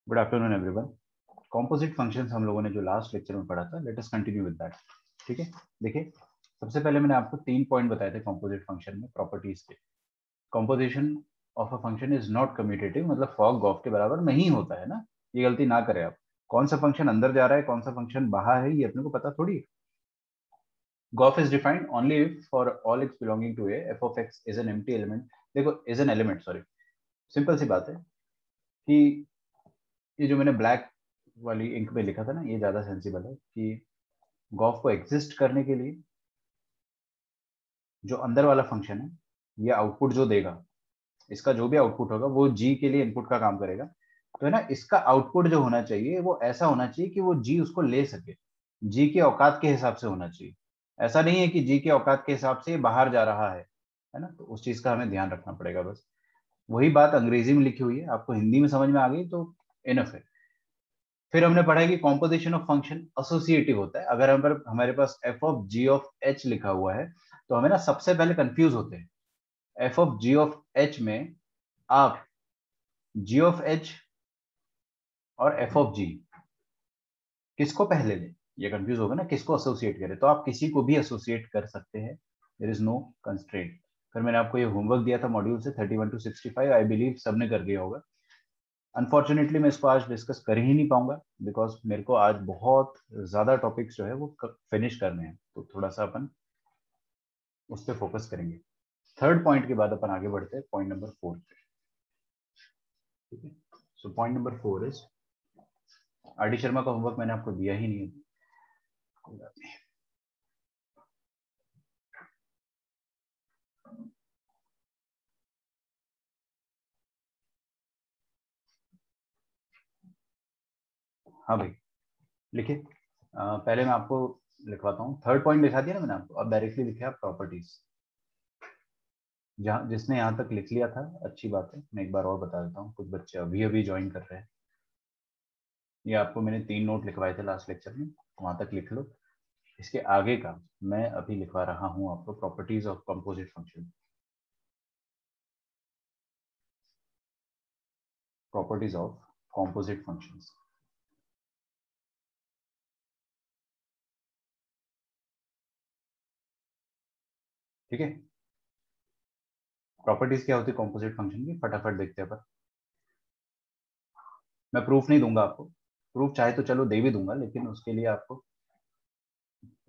Good afternoon everyone. Composite functions हम लोगों ने जो लास्ट लेक्चर में पढ़ा था, let us continue with that. ठीक है, देखिए सबसे पहले मैंने आपको 3 पॉइंट बताए थे कॉम्पोजिट फंक्शन में प्रॉपर्टीज के। Composition of a function is not commutative, मतलब फॉग गॉफ के बराबर नहीं होता है ना। ये गलती ना करें आप। कौन सा फंक्शन अंदर जा रहा है, कौन सा फंक्शन बाहर है, ये अपने को पता थोड़ी है। G O F is defined only for all X belonging to A F of x is an empty element. देखो, is an element, sorry, simple सी बात है कि ये जो मैंने ब्लैक वाली इंक में लिखा था ना, ये ज्यादा सेंसिबल है कि गॉफ को एग्जिस्ट करने के लिए जो अंदर वाला फंक्शन है, ये आउटपुट जो देगा, इसका जो भी आउटपुट होगा वो जी के लिए इनपुट का काम करेगा। तो है ना, इसका आउटपुट जो होना चाहिए वो ऐसा होना चाहिए कि वो जी उसको ले सके। जी के औकात के हिसाब से होना चाहिए। ऐसा नहीं है कि जी के औकात के हिसाब से बाहर जा रहा है ना। तो उस चीज का हमें ध्यान रखना पड़ेगा। बस वही बात अंग्रेजी में लिखी हुई है, आपको हिंदी में समझ में आ गई तो इनफ है। फिर हमने पढ़ा है कि कॉम्पोजिशन ऑफ फंक्शन एसोसिएटिव होता है। अगर हमारे पास F of ji of H लिखा हुआ है तो हमें ना सबसे पहले कंफ्यूज होते हैं। F of ji of H में आप जी ऑफ एच और एफ ऑफ जी किसको पहले लें, ये कंफ्यूज होगा ना, किसको एसोसिएट करें। तो आप किसी को भी एसोसिएट कर सकते हैं, देयर इज नो कंस्ट्रेंट। फिर मैंने आपको ये होमवर्क दिया था मॉड्यूल से 31 to 65, आई बिलीव सबने कर लिया होगा। अनफॉर्चुनेटली मैं इसको आज डिस्कस कर ही नहीं पाऊंगा, बिकॉज मेरे को आज बहुत ज्यादा टॉपिक्स जो है वो फिनिश करने हैं, तो थोड़ा सा अपन उस पर फोकस करेंगे। थर्ड पॉइंट के बाद अपन आगे बढ़ते हैं पॉइंट नंबर 4 पे। ठीक है, so point number 4 is, R D Sharma का होमवर्क मैंने आपको दिया ही नहीं है, कोई बात नहीं। हाँ भाई, लिखिए। पहले मैं आपको लिखवाता हूँ। थर्ड पॉइंट लिखा दिया ना मैंने आपको, अब डायरेक्टली लिखे आप प्रॉपर्टीज। जहाँ जिसने यहाँ तक लिख लिया था अच्छी बात है, मैं एक बार और बता देता हूँ, कुछ बच्चे अभी अभी ज्वाइन कर रहे हैं। ये आपको मैंने 3 नोट लिखवाए थे लास्ट लेक्चर में, वहां तक लिख लो। इसके आगे का मैं अभी लिखवा रहा हूँ आपको, properties of composite function. Properties of composite functions. ठीक है, प्रॉपर्टीज क्या होती है कंपोजिट फंक्शन की, फटाफट देखते हैं। पर मैं प्रूफ नहीं दूंगा आपको, प्रूफ चाहे तो चलो दे भी दूंगा, लेकिन उसके लिए आपको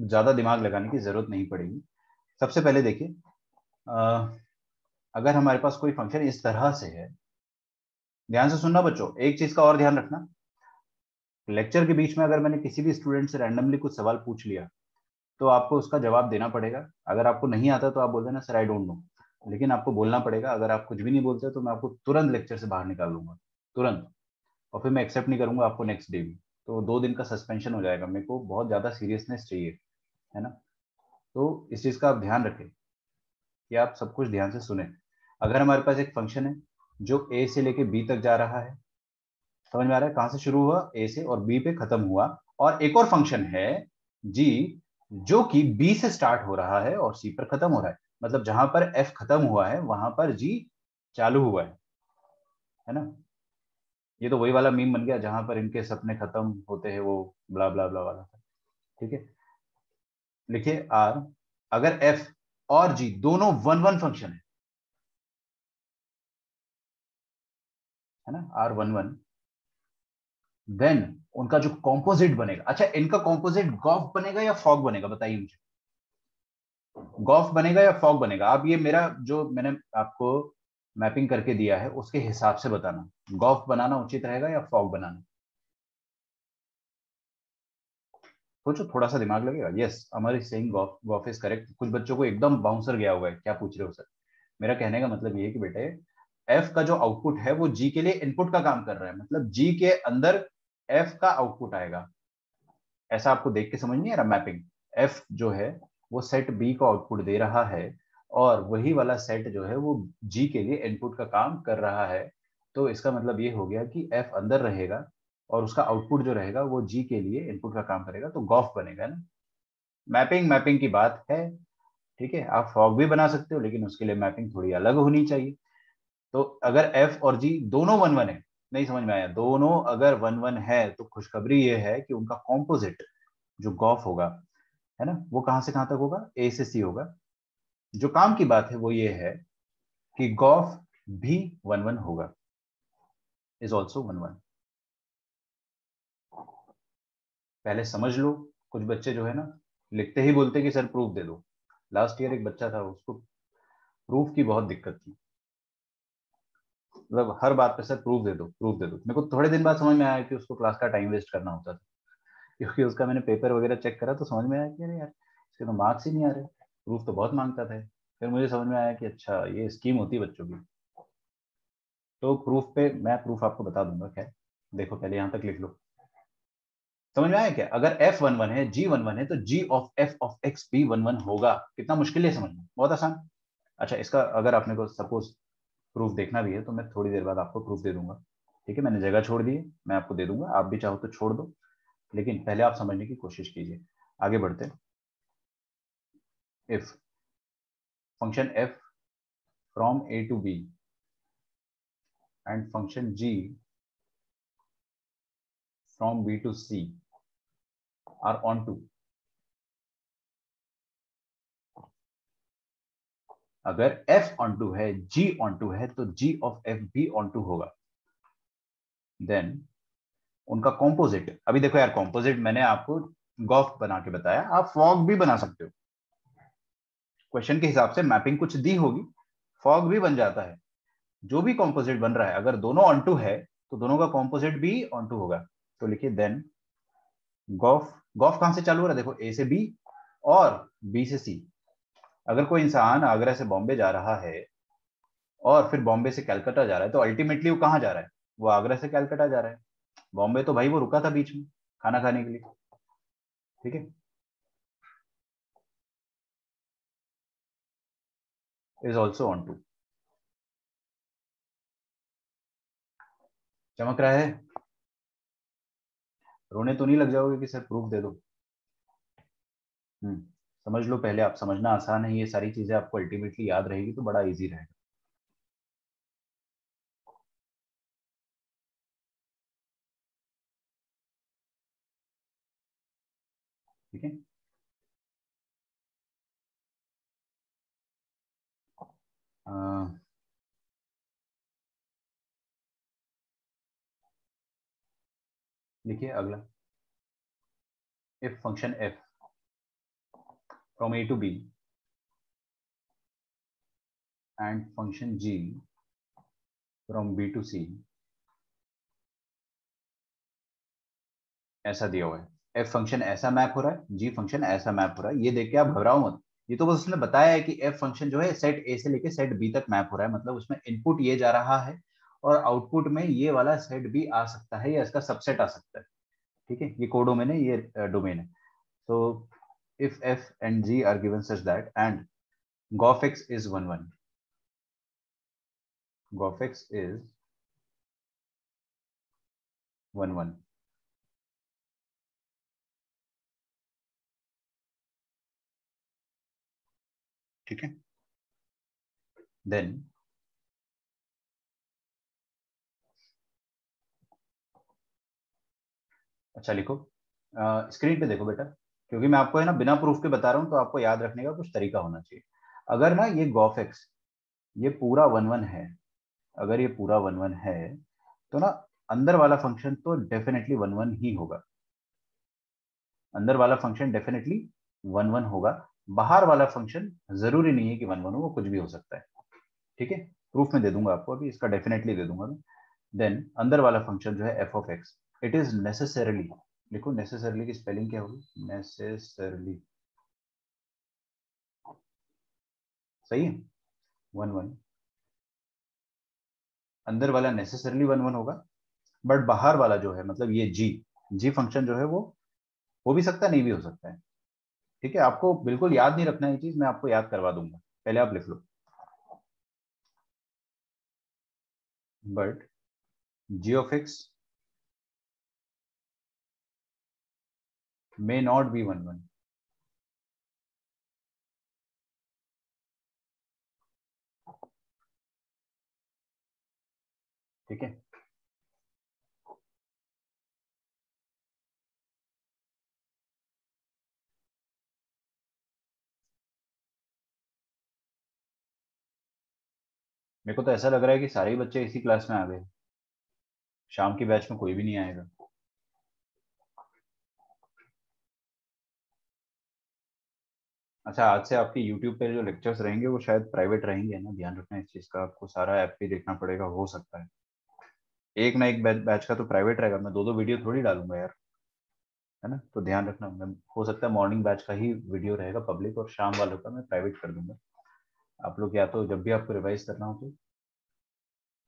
ज्यादा दिमाग लगाने की जरूरत नहीं पड़ेगी। सबसे पहले देखिए, अगर हमारे पास कोई फंक्शन इस तरह से है, ध्यान से सुनना बच्चों, एक चीज का और ध्यान रखना। लेक्चर के बीच में अगर मैंने किसी भी स्टूडेंट से रैंडमली कुछ सवाल पूछ लिया तो आपको उसका जवाब देना पड़ेगा। अगर आपको नहीं आता तो आप बोल देना सर आई डोंट नो, लेकिन आपको बोलना पड़ेगा। अगर आप कुछ भी नहीं बोलते तो मैं आपको तुरंत लेक्चर से बाहर निकाल दूंगा, तुरंत। और फिर मैं एक्सेप्ट नहीं करूंगा आपको नेक्स्ट डे भी। तो 2 दिन का सस्पेंशन हो जाएगा। मेरे को बहुत ज्यादा सीरियसनेस चाहिए, है ना। तो इस चीज का आप ध्यान रखें कि आप सब कुछ ध्यान से सुने। अगर हमारे पास एक फंक्शन है जो ए से लेके बी तक जा रहा है, समझ में आ रहा है, कहां से शुरू हुआ, ए से, और बी पे खत्म हुआ। और एक और फंक्शन है जी, जो कि बी से स्टार्ट हो रहा है और सी पर खत्म हो रहा है। मतलब जहां पर एफ खत्म हुआ है वहां पर जी चालू हुआ है ना। ये तो वही वाला मीम बन गया जहां पर इनके सपने खत्म होते हैं, वो ब्ला ब्ला ब्ला वाला। ठीक है, लिखिए आर, अगर एफ और जी दोनों वन वन फंक्शन है ना, आर वन वन, देन उनका जो कॉम्पोजिट बनेगा, अच्छा इनका कॉम्पोजिट गॉफ बनेगा या फॉग बनेगा, बताइए मुझे। गॉफ बनेगा या फॉग बनेगा, आप ये मेरा जो मैंने आपको मैपिंग करके दिया है उसके हिसाब से बताना, गॉफ बनाना उचित रहेगा या फॉग बनाना। सोचो, थोड़ा सा दिमाग लगेगा। Yes, Amar is saying gof, gof is correct. कुछ बच्चों को एकदम बाउंसर गया हुआ है, क्या पूछ रहे हो सर। मेरा कहने का मतलब ये है कि बेटे, एफ का जो आउटपुट है वो जी के लिए इनपुट का काम कर रहा है, मतलब जी के अंदर एफ का आउटपुट आएगा। ऐसा आपको देख के समझ नहीं आ रहा मैपिंग। एफ जो है वो सेट बी को आउटपुट दे रहा है, और वही वाला सेट जो है वो जी के लिए इनपुट का काम कर रहा है। तो इसका मतलब ये हो गया कि एफ अंदर रहेगा और उसका आउटपुट जो रहेगा वो जी के लिए इनपुट का काम करेगा, तो गॉफ बनेगा ना। मैपिंग मैपिंग की बात है। ठीक है, आप फॉग भी बना सकते हो, लेकिन उसके लिए मैपिंग थोड़ी अलग होनी चाहिए। तो अगर एफ और जी दोनों वन वन है नहीं समझ में आया? दोनों अगर वन वन है तो खुशखबरी ये है कि उनका कॉम्पोजिट जो गॉफ होगा, है ना, वो कहां से कहां तक होगा? ए से सी होगा। जो काम की बात है वो ये है कि गॉफ भी वन वन होगा, इज ऑल्सो वन वन। पहले समझ लो। कुछ बच्चे जो है ना, लिखते ही बोलते कि सर प्रूफ दे दो। लास्ट ईयर एक बच्चा था, उसको प्रूफ की बहुत दिक्कत थी। मतलब हर बात पे सर प्रूफ दे दो, प्रूफ दे दो। मेरे को थोड़े दिन बाद समझ में आया कि उसको क्लास का टाइम वेस्ट करना होता था, क्योंकि उसका मैंने पेपर वगैरह चेक करा तो समझ में आया कि अरे यार, इसके तो मार्क्स ही नहीं आ रहे, प्रूफ तो बहुत मांगता था। फिर मुझे समझ में आया कि अच्छा ये स्कीम होती है बच्चों की। तो प्रूफ पे मैं प्रूफ आपको बता दूंगा। खैर देखो, पहले यहाँ तक लिख लो। समझ में आया क्या? अगर एफ वन वन है, जी वन वन है, तो g of F of x भी वन वन होगा। कितना मुश्किल है समझना, बहुत आसान। अच्छा, इसका अगर आपने को सपोज प्रूफ देखना भी है तो मैं थोड़ी देर बाद आपको प्रूफ दे दूंगा। ठीक है, मैंने जगह छोड़ दी है, मैं आपको दे दूंगा, आप भी चाहो तो छोड़ दो, लेकिन पहले आप समझने की कोशिश कीजिए। आगे बढ़ते हैं। If function f from a to b and function g from b to c are onto, अगर f onto है, g onto है, तो g of f भी onto होगा। देन उनका कॉम्पोजिट, अभी देखो यार, कॉम्पोजिट मैंने आपको गॉफ बना के बताया, आप फॉग भी बना सकते हो। क्वेश्चन के हिसाब से मैपिंग कुछ दी होगी, फॉग भी बन जाता है। जो भी कॉम्पोजिट बन रहा है, अगर दोनों ऑनटू है तो दोनों का कॉम्पोजिट भी ऑनटू होगा। तो लिखिए देन गॉफ, गॉफ कहां से चालू हो रहा है? देखो, ए से बी और बी से सी। अगर कोई इंसान आगरा से बॉम्बे जा रहा है और फिर बॉम्बे से कलकत्ता जा रहा है, तो अल्टीमेटली वो कहाँ जा रहा है? वो आगरा से कलकत्ता जा रहा है। बॉम्बे तो भाई वो रुका था बीच में खाना खाने के लिए। ठीक है, इज ऑल्सो ऑन टू। चमक रहा है? रोने तो नहीं लग जाओगे कि सर प्रूफ दे दो? समझ लो पहले, आप समझना आसान है, ये सारी चीजें आपको अल्टीमेटली याद रहेगी तो बड़ा इजी रहेगा। ठीक है, अ, लिखिए अगला। If function F from A to B and function G from B to C, ऐसा दिया हुआ है। एफ फंक्शन ऐसा मैप हो रहा है, जी फंक्शन ऐसा मैप हो रहा है। ये देख के आप घबराओ मत, ये तो बस उसने बताया है कि एफ फंक्शन जो है सेट ए से लेके सेट बी तक मैप हो रहा है, मतलब उसमें इनपुट ये जा रहा है और आउटपुट में ये वाला सेट भी आ सकता है या इसका सबसेट आ सकता है। ठीक है, ये कोडोमेन है, ये डोमेन है। तो if F and G are given such that and G O F X is one one, G O F X is one one. ठीक है, देन अच्छा लिखो, स्क्रीन पे देखो बेटा, क्योंकि मैं आपको है ना बिना प्रूफ के बता रहा हूँ तो आपको याद रखने का कुछ तरीका होना चाहिए। अगर ना ये गॉफेक्स ये पूरा वन वन है, अगर ये पूरा वन वन है तो ना अंदर वाला फंक्शन तो डेफिनेटली वन वन ही होगा। अंदर वाला फंक्शन डेफिनेटली वन वन होगा। बाहर वाला फंक्शन जरूरी नहीं है कि वन वन हो, वो कुछ भी हो सकता है। ठीक है, प्रूफ में दे दूंगा आपको, अभी इसका डेफिनेटली दे दूंगा मैं। देन अंदर वाला फंक्शन जो है F of X, it is necessarily, देखो नेसेसरली की स्पेलिंग क्या होगी? नेसेसरली, सही है, वन वन। अंदर वाला नेसेसरली वन वन होगा, बट बाहर वाला जो है, मतलब ये जी, जी फंक्शन जो है वो हो भी सकता है, नहीं भी हो सकता है। ठीक है, आपको बिल्कुल याद नहीं रखना ये चीज, मैं आपको याद करवा दूंगा, पहले आप लिख लो। But G of X may not be one one. ठीक है, मेरे को तो ऐसा लग रहा है कि सारे ही बच्चे इसी क्लास में आ गए, शाम की बैच में कोई भी नहीं आएगा। अच्छा, आज से आपके यूट्यूब पे जो लेक्चर्स रहेंगे वो शायद प्राइवेट रहेंगे ना, ध्यान रखना इस चीज का, आपको सारा ऐप भी देखना पड़ेगा, हो सकता है एक ना एक बैच का तो प्राइवेट रहेगा, मैं दो दो वीडियो थोड़ी डालूंगा यार, है ना। तो ध्यान रखना, मैं हो सकता है मॉर्निंग बैच का ही वीडियो रहेगा पब्लिक और शाम वालों का मैं प्राइवेट कर दूंगा। आप लोग या तो जब भी आपको रिवाइज करना हो तो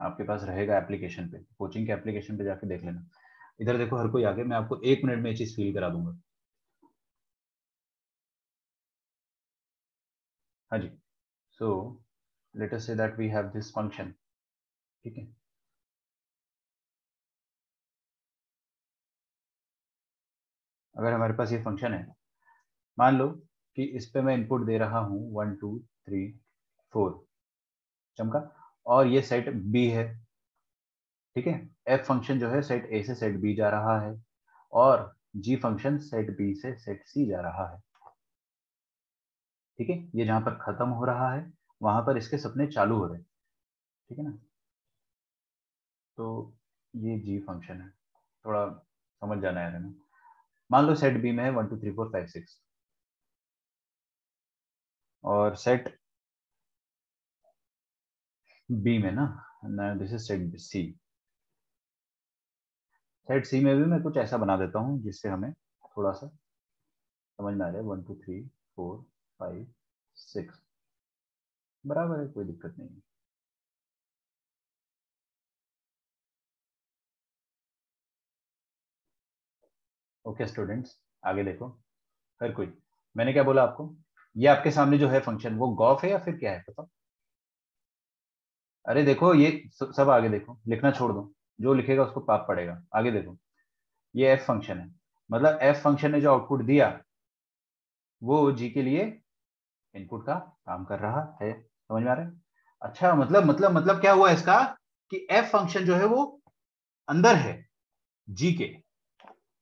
आपके पास रहेगा एप्लीकेशन पे, कोचिंग के एप्लीकेशन पे जाके देख लेना। इधर देखो हर कोई आगे, मैं आपको 1 मिनट में ये चीज फील करा दूंगा। हाँ जी। सो let us say that we have this function, ठीक है। अगर हमारे पास ये फंक्शन है, मान लो कि इस पे मैं इनपुट दे रहा हूँ 1 2 3 4, चमका, और ये सेट बी है, ठीक है। एफ फंक्शन जो है सेट ए से सेट बी जा रहा है, और जी फंक्शन सेट बी से सेट सी जा रहा है, ठीक है। ये जहां पर खत्म हो रहा है वहां पर इसके सपने चालू हो रहे हैं, ठीक है ना। तो ये जी फंक्शन है, थोड़ा समझ जाना है ना। मान लो सेट बी में है 1 2 3 4 5 6, और सेट बी में ना this is set C. Set C में भी मैं कुछ ऐसा बना देता हूँ जिससे हमें थोड़ा सा समझ में आ जाए। 1 2 3 4 5 6 बराबर है, कोई दिक्कत नहीं है। ओके स्टूडेंट्स, आगे देखो हर कोई। मैंने क्या बोला आपको, ये आपके सामने जो है फंक्शन वो गॉफ है या फिर क्या है बताओ। अरे देखो ये सब आगे देखो, लिखना छोड़ दो, जो लिखेगा उसको पाप पड़ेगा। आगे देखो, ये एफ फंक्शन है, मतलब एफ फंक्शन ने जो आउटपुट दिया वो जी के लिए इनपुट का काम कर रहा है, समझ में आ रहा है। अच्छा, मतलब क्या हुआ इसका, कि एफ फंक्शन जो है वो अंदर है जी के,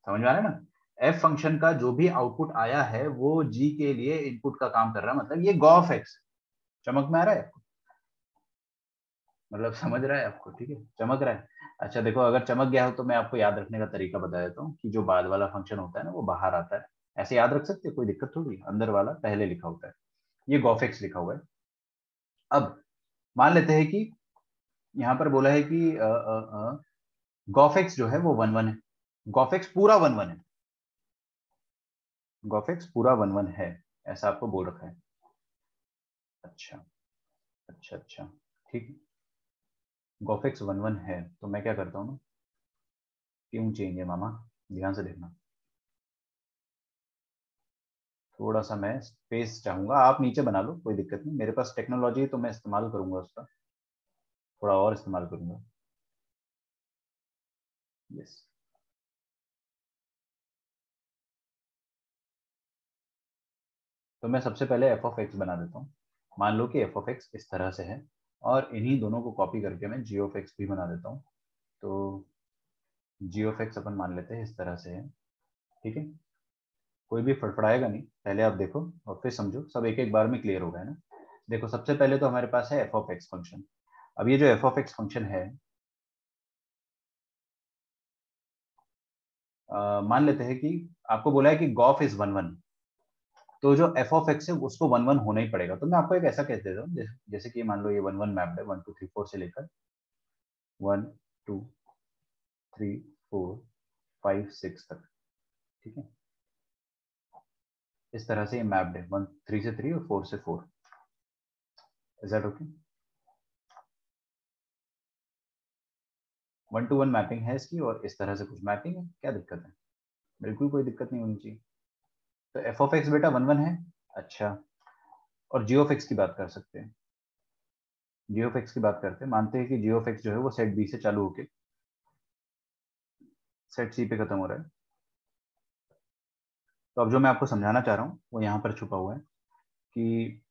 समझ में आ रहा है ना। एफ फंक्शन का जो भी आउटपुट आया है वो जी के लिए इनपुट का काम कर रहा है, मतलब ये गॉफ एक्स। चमक में आ रहा है, मतलब समझ रहा है आपको, ठीक है, चमक रहा है। अच्छा देखो, अगर चमक गया हो तो मैं आपको याद रखने का तरीका बता देता हूँ कि जो बाद वाला फंक्शन होता है ना वो बाहर आता है, ऐसे याद रख सकते हैं, कोई दिक्कत थोड़ी, अंदर वाला पहले लिखा होता है। ये गॉफेक्स लिखा हुआ है। अब मान लेते हैं कि यहाँ पर बोला है कि गॉफेक्स जो है वो 1 1 है, गॉफेक्स पूरा 1 1 है, गॉफेक्स पूरा 1 1 है, ऐसा आपको बोल रखा है। अच्छा अच्छा, ठीक है। गॉफेक्स 1 1 है तो मैं क्या करता हूँ ना, क्यों चेंज है मामा, ध्यान से देखना। थोड़ा सा मैं स्पेस चाहूंगा, आप नीचे बना लो कोई दिक्कत नहीं, मेरे पास टेक्नोलॉजी है तो मैं इस्तेमाल करूंगा उसका, थोड़ा और इस्तेमाल करूंगा। यस। तो मैं सबसे पहले एफ ऑफ एक्स बना देता हूँ। मान लो कि एफ ऑफ एक्स इस तरह से है, और इन्हीं दोनों को कॉपी करके मैं जी ऑफ एक्स भी बना देता हूँ। तो जी ऑफ एक्स अपन मान लेते हैं इस तरह से है, ठीक है। कोई भी फड़फड़ाएगा नहीं, पहले आप देखो और फिर समझो, सब एक एक बार में क्लियर हो गया ना। देखो सबसे पहले तो हमारे पास है एफ ऑफ एक्स फंक्शन। अब ये जो एफ ऑफ एक्स फंक्शन है, मान लेते हैं कि आपको बोला है कि गॉफ इज 1 1, तो जो एफ ऑफ एक्स है उसको 1 1 होना ही पड़ेगा। तो मैं आपको एक ऐसा कह देता हूँ, जैसे कि मान लो ये 1 1 मैप्ड है 1 2 3 4 से लेकर 1 2 3 4 5 6 तक, ठीक है। इस तरह से ये मैप्ड है 1 3 से 3 और 4 से 4। Is that okay. 1 to 1 mapping है इसकी, और इस तरह से कुछ मैपिंग है, क्या दिक्कत है, बिल्कुल कोई दिक्कत नहीं होनी चाहिए। तो एफ ऑफ एक्स बेटा 1 1 है। अच्छा, और जी ऑफ एक्स की बात कर सकते हैं। जी ऑफ एक्स की बात करते हैं, मानते हैं कि जी ऑफ एक्स जो है वो सेट बी से चालू होकर सेट सी पे खत्म हो रहा है। तो अब जो मैं आपको समझाना चाह रहा हूँ वो यहाँ पर छुपा हुआ है कि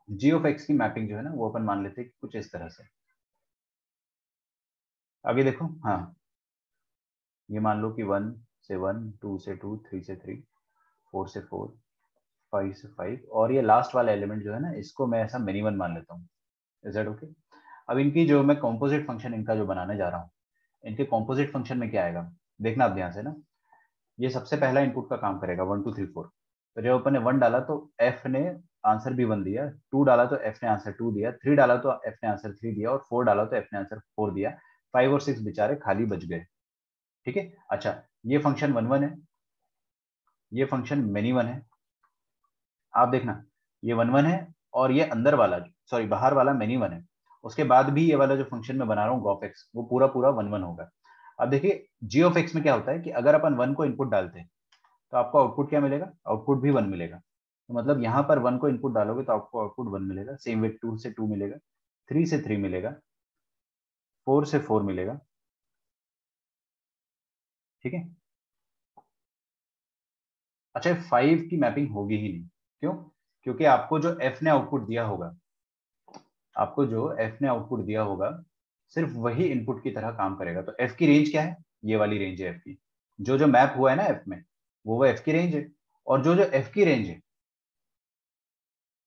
जी ऑफ एक्स की मैपिंग जो है ना वो अपन मान लेते हैं कि कुछ इस तरह से। आगे देखो, हाँ, ये मान लो कि 1 से 1 2 से 2 3 से 3 4 से 4 5 से 5, और ये लास्ट वाला एलिमेंट जो है ना इसको मैं ऐसा मिनिमम मान लेता हूँ। Is that okay? अब इनकी जो मैं कॉम्पोजिट फंक्शन इनका जो बनाने जा रहा हूँ, इनके कॉम्पोजिट फंक्शन में क्या आएगा देखना आप ध्यान से ना। ये सबसे पहला इनपुट का काम करेगा 1 2 3 4। तो जब अपन ने 1 डाला तो एफ ने आंसर भी 1 दिया, 2 डाला तो एफ ने आंसर 2 दिया, 3 डाला तो एफ ने आंसर 3 दिया और 4 डाला तो एफ ने आंसर 4 दिया। 5 और 6 बेचारे खाली बच गए। ठीक है, अच्छा ये फंक्शन 1 1 है, ये फंक्शन मेनी 1 है। आप देखना ये 1 1 है और ये अंदर वाला सॉरी बाहर वाला मेनी 1 है। उसके बाद भी ये वाला जो फंक्शन मैं बना रहा हूँ गॉफ एक्स वो पूरा पूरा 1 1 होगा। अब देखिए जी ऑफ एक्स में क्या होता है कि अगर अपन 1 को इनपुट डालते हैं तो आपको आउटपुट क्या मिलेगा, आउटपुट भी 1 मिलेगा। तो मतलब यहाँ पर 1 को इनपुट डालोगे तो आपको आउटपुट 1 मिलेगा। सेम वे 2 से 2 मिलेगा, 3 से 3 मिलेगा, 4 से 4 मिलेगा। ठीक है, अच्छा 5 की मैपिंग होगी ही नहीं, क्यों? क्योंकि आपको जो एफ ने आउटपुट दिया होगा, आपको जो एफ ने आउटपुट दिया होगा सिर्फ वही इनपुट की तरह काम करेगा। तो एफ की रेंज क्या है, ये वाली रेंज है एफ की। जो जो मैप हुआ है ना एफ में वो एफ की रेंज है। और जो जो एफ की रेंज है,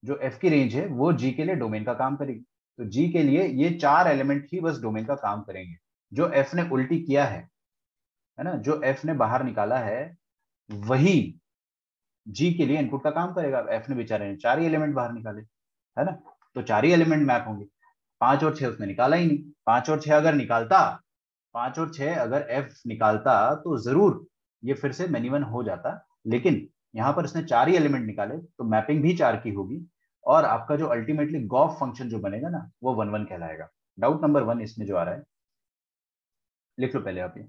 जो एफ की रेंज है वो जी के लिए डोमेन का काम करेगी। तो जी के लिए ये 4 एलिमेंट ही बस डोमेन का काम करेंगे। जो एफ ने उल्टी किया है ना, जो एफ ने बाहर निकाला है वही जी के लिए इनपुट का काम करेगा। एफ ने बेचारे ने 4 ही एलिमेंट बाहर निकाले, है ना, तो 4 ही एलिमेंट मैप होंगे। 5 और 6 उसने निकाला ही नहीं। 5 और 6 अगर निकालता, 5 और 6 अगर एफ निकालता तो जरूर ये फिर से मेनी वन हो जाता। लेकिन यहाँ पर इसने 4 ही एलिमेंट निकाले तो मैपिंग भी 4 की होगी। और आपका जो अल्टीमेटली गॉफ फंक्शन जो बनेगा ना वो 1 1 कहलाएगा। डाउट नंबर 1 इसमें जो आ रहा है लिख लो पहले आप ये।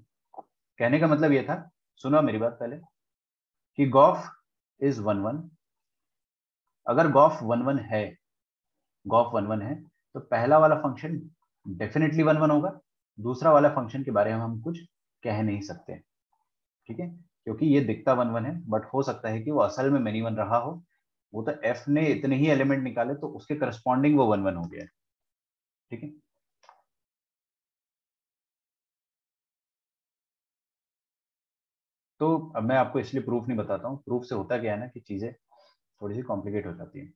कहने का मतलब ये था, सुनो मेरी बात पहले, कि गॉफ इज 1 1। अगर गॉफ 1 1 है, गॉफ 1 1 है तो पहला वाला फंक्शन डेफिनेटली 1 1 होगा। दूसरा वाला फंक्शन के बारे में हम कुछ कह नहीं सकते। ठीक है, क्योंकि ये दिखता 1 1 है बट हो सकता है कि वो असल में मेनी 1 रहा हो। वो तो एफ ने इतने ही एलिमेंट निकाले तो उसके करस्पॉन्डिंग वो 1 1 हो गया। ठीक है, तो अब मैं आपको इसलिए प्रूफ नहीं बताता हूँ। प्रूफ से होता क्या है ना कि चीजें थोड़ी सी कॉम्प्लिकेट हो जाती है।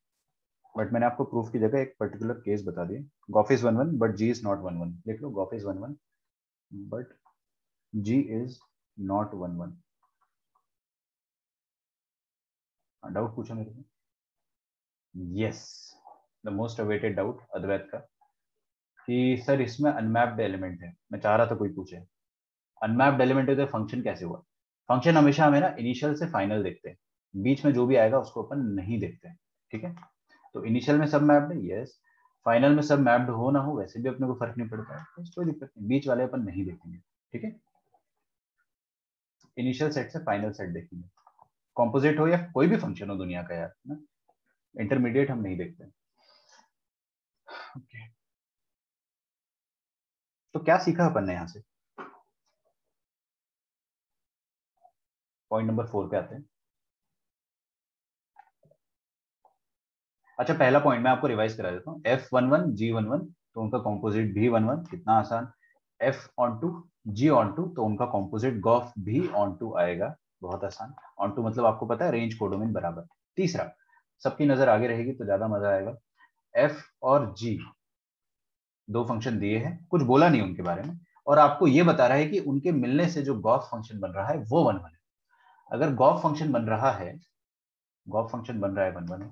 बट मैंने आपको प्रूफ की जगह एक पर्टिकुलर केस बता दिया। G O F is 1 1 but G is not 1 1। लिख लो G O F is 1 1 but G is not 1 1। Doubt पूछो मेरे को। Yes, the most awaited doubt Advait का, कि सर इसमें अनमैप्ड एलिमेंट है। मैं चाह रहा था कोई पूछे अनमैप्ड एलिमेंट है तो फंक्शन कैसे हुआ। फंक्शन हमेशा हमें ना इनिशियल से फाइनल देखते हैं, बीच में जो भी आएगा उसको अपन नहीं देखते हैं। ठीक है, तो इनिशियल में सब मैप्ड है, यस। फाइनल में सब मैप्ड हो ना हो वैसे भी अपने को फर्क नहीं पड़ता है, तो कोई दिक्कत नहीं, बीच वाले अपन नहीं देखेंगे। ठीक है, इनिशियल सेट से फाइनल सेट देखेंगे, कॉम्पोजिट हो या कोई भी फंक्शन हो दुनिया का यार ना, इंटरमीडिएट हम नहीं देखते। okay. तो क्या सीखा अपन ने यहाँ से, पॉइंट नंबर 4 पे आते हैं। अच्छा पहला पॉइंट मैं आपको रिवाइज करा देता हूँ। एफ 1 1 जी 1 1 तो उनका कॉम्पोजिट भी 1 1, कितना आसान। F onto G onto तो उनका कॉम्पोजिट गॉफ भी ऑन टू आएगा, बहुत आसान। ऑन टू मतलब आपको पता है रेंज कोडोमेन बराबर। तीसरा, सबकी नजर आगे रहेगी तो ज्यादा मजा आएगा। एफ और जी दो फंक्शन दिए हैं, कुछ बोला नहीं उनके बारे में, और आपको ये बता रहा है कि उनके मिलने से जो गॉफ फंक्शन बन रहा है वो 1 1 है। अगर गॉफ फंक्शन बन रहा है, गॉफ फंक्शन बन रहा है 1 1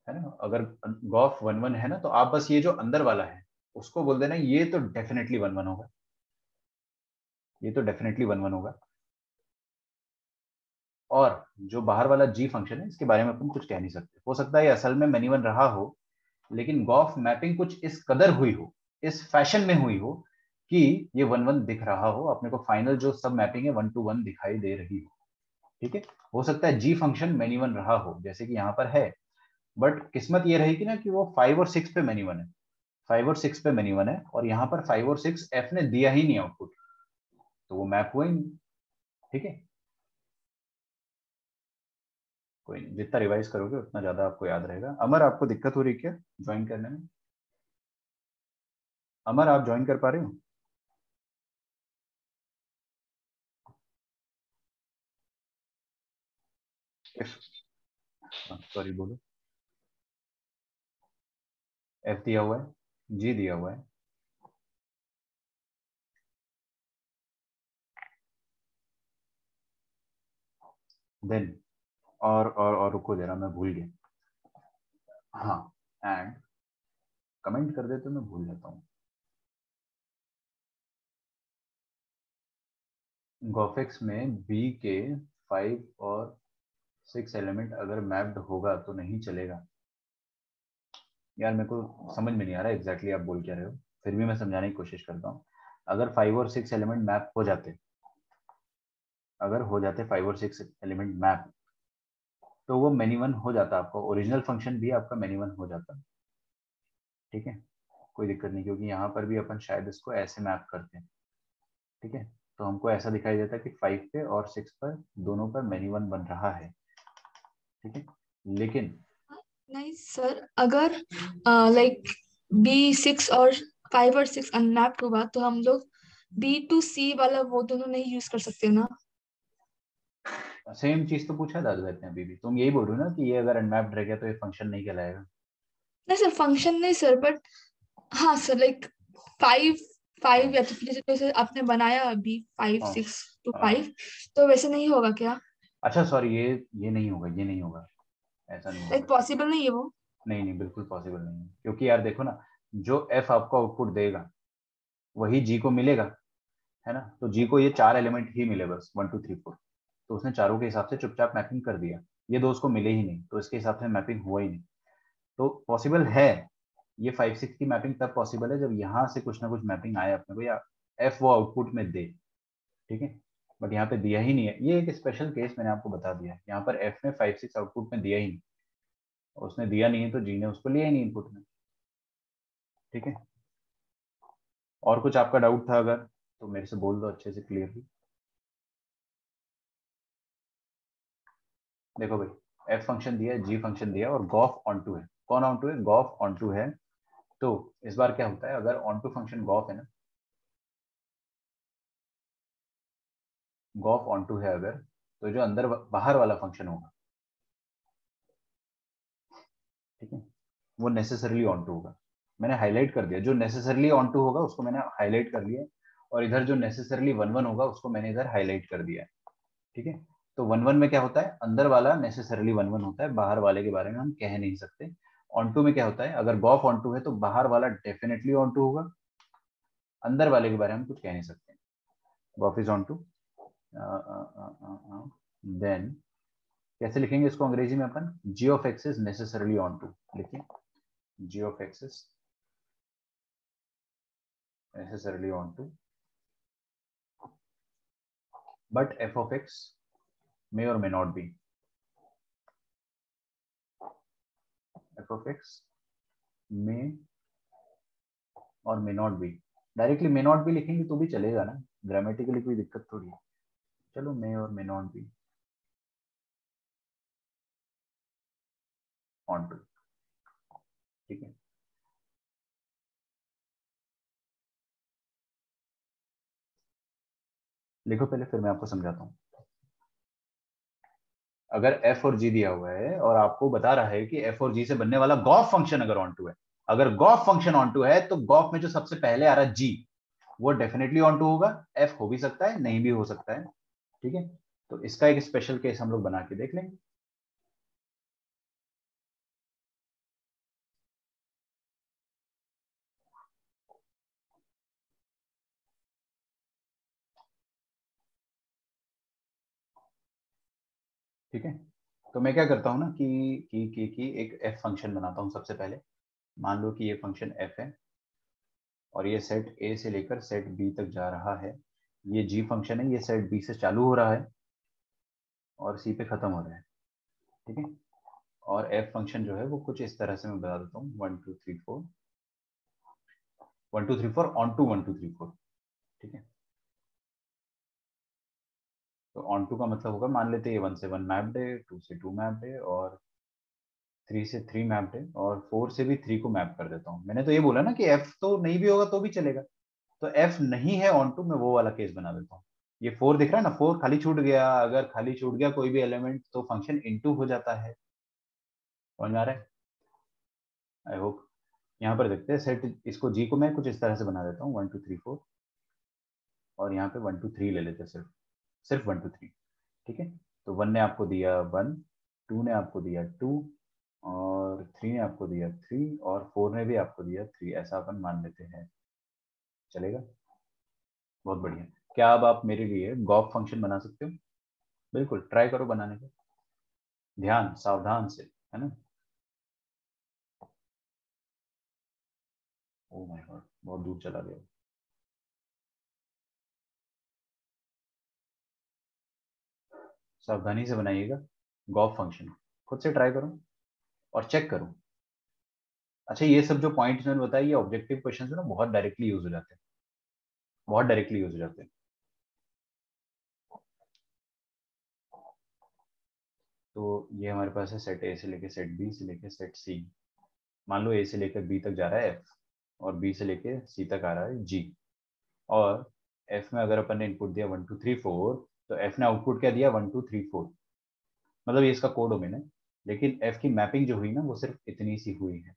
है ना, अगर गॉफ 1 1 है ना तो आप बस ये जो अंदर वाला है उसको बोल देना ये तो डेफिनेटली 1 1 होगा, ये तो डेफिनेटली 1 1 होगा। और जो बाहर वाला जी फंक्शन है इसके बारे में अपन कुछ कह नहीं सकते। हो सकता है ये असल में मेनी 1 रहा हो लेकिन गॉफ मैपिंग कुछ इस कदर हुई हो, इस फैशन में हुई हो कि ये 1 1 दिख रहा हो, अपने को फाइनल जो सब मैपिंग है 1 to 1 दिखाई दे रही हो। ठीक है, हो सकता है जी फंक्शन मेनी 1 रहा हो जैसे कि यहाँ पर है, बट किस्मत ये रहेगी ना कि वो 5 और 6 पे मेनी 1 है, 5 और 6 पे मेनी 1 है और यहाँ पर 5 और 6 एफ ने दिया ही नहीं आउटपुट, तो वो मैप हुआ ही नहीं। ठीक है, कोई नहीं, जितना रिवाइज करोगे उतना ज्यादा आपको याद रहेगा। अमर आपको दिक्कत हो रही क्या ज्वाइन करने में? अमर आप ज्वाइन कर पा रहे हो? सॉरी बोलो। एफ दिया हुआ है, जी दिया हुआ है, देन और रुको जरा, मैं भूल गया। हाँ, एंड कमेंट कर दे तो मैं भूल जाता हूँ। गोफेक्स में बी के 5 और 6 एलिमेंट अगर मैप्ड होगा तो नहीं चलेगा। यार मेरे को समझ में नहीं आ रहा एग्जैक्टली आप बोल क्या रहे हो, फिर भी मैं समझाने की कोशिश करता हूँ। अगर 5 और 6 एलिमेंट मैप हो जाते, अगर हो जाते 5 और 6 एलिमेंट मैप, तो वो मेनी वन हो जाता, आपका ओरिजिनल फंक्शन भी आपका मेनी वन हो जाता। ठीक है, कोई दिक्कत नहीं, क्योंकि यहाँ पर भी अपन शायद इसको ऐसे मैप करते हैं। ठीक है, तो हमको ऐसा दिखाई देता है कि 5 पे और 6 पर दोनों पर मेनी वन बन रहा है। ठीक है, लेकिन नहीं सर, अगर लाइक B6 और 5 और 6 अनमैप्ड होगा तो हम लोग B to C वाला वो दोनों नहीं यूज कर सकते ना। सेम चीज तो पूछा दादा ने अभी भी, तुम यही बोल रहे हो ना कि ये अगर अनमैप्ड रह गया तो ये फंक्शन नहीं कहलाएगा। नहीं सर, फंक्शन नहीं सर, बट हाँ सर, लाइक 5 5 हाँ या तो फिर जैसे आपने बनाया अभी फाइव हाँ सिक्स टू हाँ। फाइव तो वैसे नहीं होगा क्या? अच्छा सॉरी, ये नहीं होगा, ये नहीं होगा, ऐसा नहीं लाइक होगा। पॉसिबल नहीं है वो? नहीं नहीं, बिल्कुल पॉसिबल नहीं है, क्योंकि यार देखो ना, जो एफ आपको आउटपुट देगा वही जी को मिलेगा, है ना। तो जी को ये 4 एलिमेंट ही मिले बस, 1 2 3 4, तो उसने चारों के हिसाब से चुपचाप मैपिंग कर दिया। ये दो उसको मिले ही नहीं, तो इसके हिसाब से मैपिंग हुआ ही नहीं। तो पॉसिबल है, ये 5 6 की मैपिंग तब पॉसिबल है जब यहाँ से कुछ ना कुछ मैपिंग आए अपने को, या एफ वो आउटपुट में दे। ठीक है, बट यहाँ पे दिया ही नहीं है, ये एक स्पेशल केस मैंने आपको बता दिया है। यहाँ पर एफ ने 5 6 आउटपुट में दिया ही नहीं, उसने दिया नहीं है तो जी ने उसको लिया ही नहीं इनपुट में। ठीक है, और कुछ आपका डाउट था अगर, तो मेरे से बोल दो अच्छे से क्लियरली। देखो भाई, एफ फंक्शन दिया है, जी फंक्शन दिया है, और गॉफ ऑन टू है। कौन ऑन टू है? गॉफ ऑन टू है। तो इस बार क्या होता है, अगर ऑन टू फंक्शन गॉफ है ना, गॉफ ऑन टू है अगर, तो जो अंदर बाहर वाला फंक्शन होगा, ठीक है, वो नेसेसरली ऑन टू होगा। मैंने हाईलाइट कर दिया, जो नेसेसरली ऑन टू होगा उसको मैंने हाईलाइट कर लिया, और इधर जो नेसेसरली वन वन होगा उसको मैंने इधर हाईलाइट कर दिया है। ठीक है, तो वन वन में क्या होता है, अंदर वाला नेसेसरली वन वन होता है, बाहर वाले के बारे में हम कह नहीं सकते। ऑन टू में क्या होता है, अगर गॉफ ऑन टू है तो बाहर वाला डेफिनेटली ऑन टू होगा, अंदर वाले के बारे में कुछ कह नहीं सकते। G of is onto, then कैसे लिखेंगे इसको अंग्रेजी में अपन, g of x is necessarily onto लिखिए, g of x is necessarily onto, but f of x may or may not be, f of x may और may not B. Directly may not B लिखेंगे तो भी चलेगा ना, grammatically कोई दिक्कत थोड़ी है। चलो मे और may not be onto. ठीक है, लिखो पहले फिर मैं आपको समझाता हूँ। अगर एफ और जी दिया हुआ है और आपको बता रहा है कि एफ और जी से बनने वाला गॉफ फंक्शन अगर ऑन टू है, अगर गॉफ फंक्शन ऑन टू है तो गॉफ में जो सबसे पहले आ रहा है जी, वो डेफिनेटली ऑन टू होगा। एफ हो भी सकता है, नहीं भी हो सकता है। ठीक है, तो इसका एक स्पेशल केस हम लोग बना के देख लेंगे। ठीक है, तो मैं क्या करता हूँ ना कि एक एफ फंक्शन बनाता हूँ सबसे पहले। मान लो कि ये फंक्शन एफ है और ये सेट ए से लेकर सेट बी तक जा रहा है। ये जी फंक्शन है, ये सेट बी से चालू हो रहा है और सी पे खत्म हो रहा है। ठीक है, और एफ फंक्शन जो है वो कुछ इस तरह से मैं बता देता हूँ, 1 2 3 4, 1 2 3 4 ऑन टू 1 2 3 4। ठीक है, तो ऑन टू का मतलब होगा, मान लेते हैं ये 1 से 1 मैप्ड है, 2 से 2 मैप्ड है, और 3 से 3 मैप्ड है, और 4 से भी 3 को मैप कर देता हूँ। मैंने तो ये बोला ना कि एफ तो नहीं भी होगा तो भी चलेगा, तो एफ नहीं है ऑन टू, मैं वो वाला केस बना देता हूँ। ये 4 दिख रहा है ना, 4 खाली छूट गया, अगर खाली छूट गया कोई भी एलिमेंट तो फंक्शन इनटू हो जाता है। समझ में आ रहा है? I hope. यहाँ पर देखते हैं सेट, इसको जी को मैं कुछ इस तरह से बना देता हूँ 1 2 3 4, और यहाँ पे 1 2 3 ले लेते हैं, सिर्फ सिर्फ 1 2 3। ठीक है, तो 1 ने आपको दिया 1, 2 ने आपको दिया 2, और 3 ने आपको दिया 3, और 4 ने भी आपको दिया 3, ऐसा अपन मान लेते हैं, चलेगा? बहुत बढ़िया। क्या अब आप मेरे लिए गॉफ फंक्शन बना सकते हो? बिल्कुल, ट्राई करो बनाने का, ध्यान सावधान से, है ना? ओ माय गॉड, बहुत दूर चला गया। सावधानी से बनाइएगा गॉफ फंक्शन, खुद से ट्राई करो और चेक करो। अच्छा, ये सब जो पॉइंट्स मैंने बताया, ये ऑब्जेक्टिव क्वेश्चन में ना बहुत डायरेक्टली यूज हो जाते हैं, बहुत डायरेक्टली यूज हो जाते हैं। तो ये हमारे पास है सेट ए से लेके सेट बी से लेके सेट सी। मान लो ए से लेकर बी तक जा रहा है एफ, और बी से लेके सी तक आ रहा है जी। और एफ में अगर अपन ने इनपुट दिया 1 2 3 4, तो एफ ने आउटपुट क्या दिया 1 2 3 4, मतलब ये इसका कोड डोमेन है। लेकिन एफ की मैपिंग जो हुई ना, वो सिर्फ इतनी सी हुई है।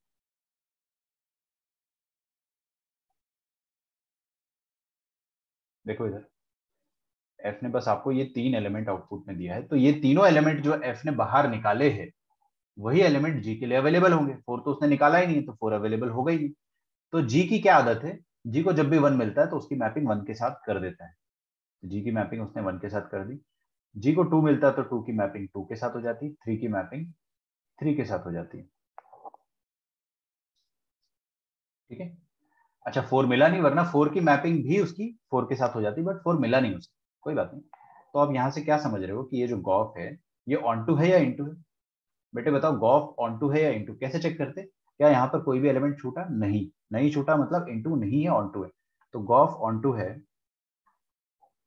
देखो इधर, एफ ने बस आपको ये 3 एलिमेंट आउटपुट में दिया है, तो ये तीनों एलिमेंट जो एफ ने बाहर निकाले हैं, वही एलिमेंट जी के लिए अवेलेबल होंगे। 4 तो उसने निकाला ही नहीं, तो 4 अवेलेबल होगा ही नहीं। तो जी की क्या आदत है, जी को जब भी 1 मिलता है तो उसकी मैपिंग 1 के साथ कर देता है। जी की मैपिंग उसने 1 के साथ कर दी। जी को 2 मिलता है तो 2 की मैपिंग 2 के साथ हो जाती, 3 की मैपिंग 3 के साथ हो जाती है। ठीक है। अच्छा, 4 मिला नहीं, वरना 4 की मैपिंग भी उसकी 4 के साथ हो जाती, बट 4 मिला नहीं उसे, कोई बात नहीं। तो आप यहां से क्या समझ रहे हो कि ये जो गॉफ है, ये ऑन टू है या इनटू है? बेटे बताओ, गॉफ ऑन टू है या इनटू? कैसे चेक करते? क्या यहाँ पर कोई भी एलिमेंट छूटा? नहीं, नहीं छूटा, मतलब इनटू नहीं है, ऑन टू है। तो गॉफ ऑन टू है,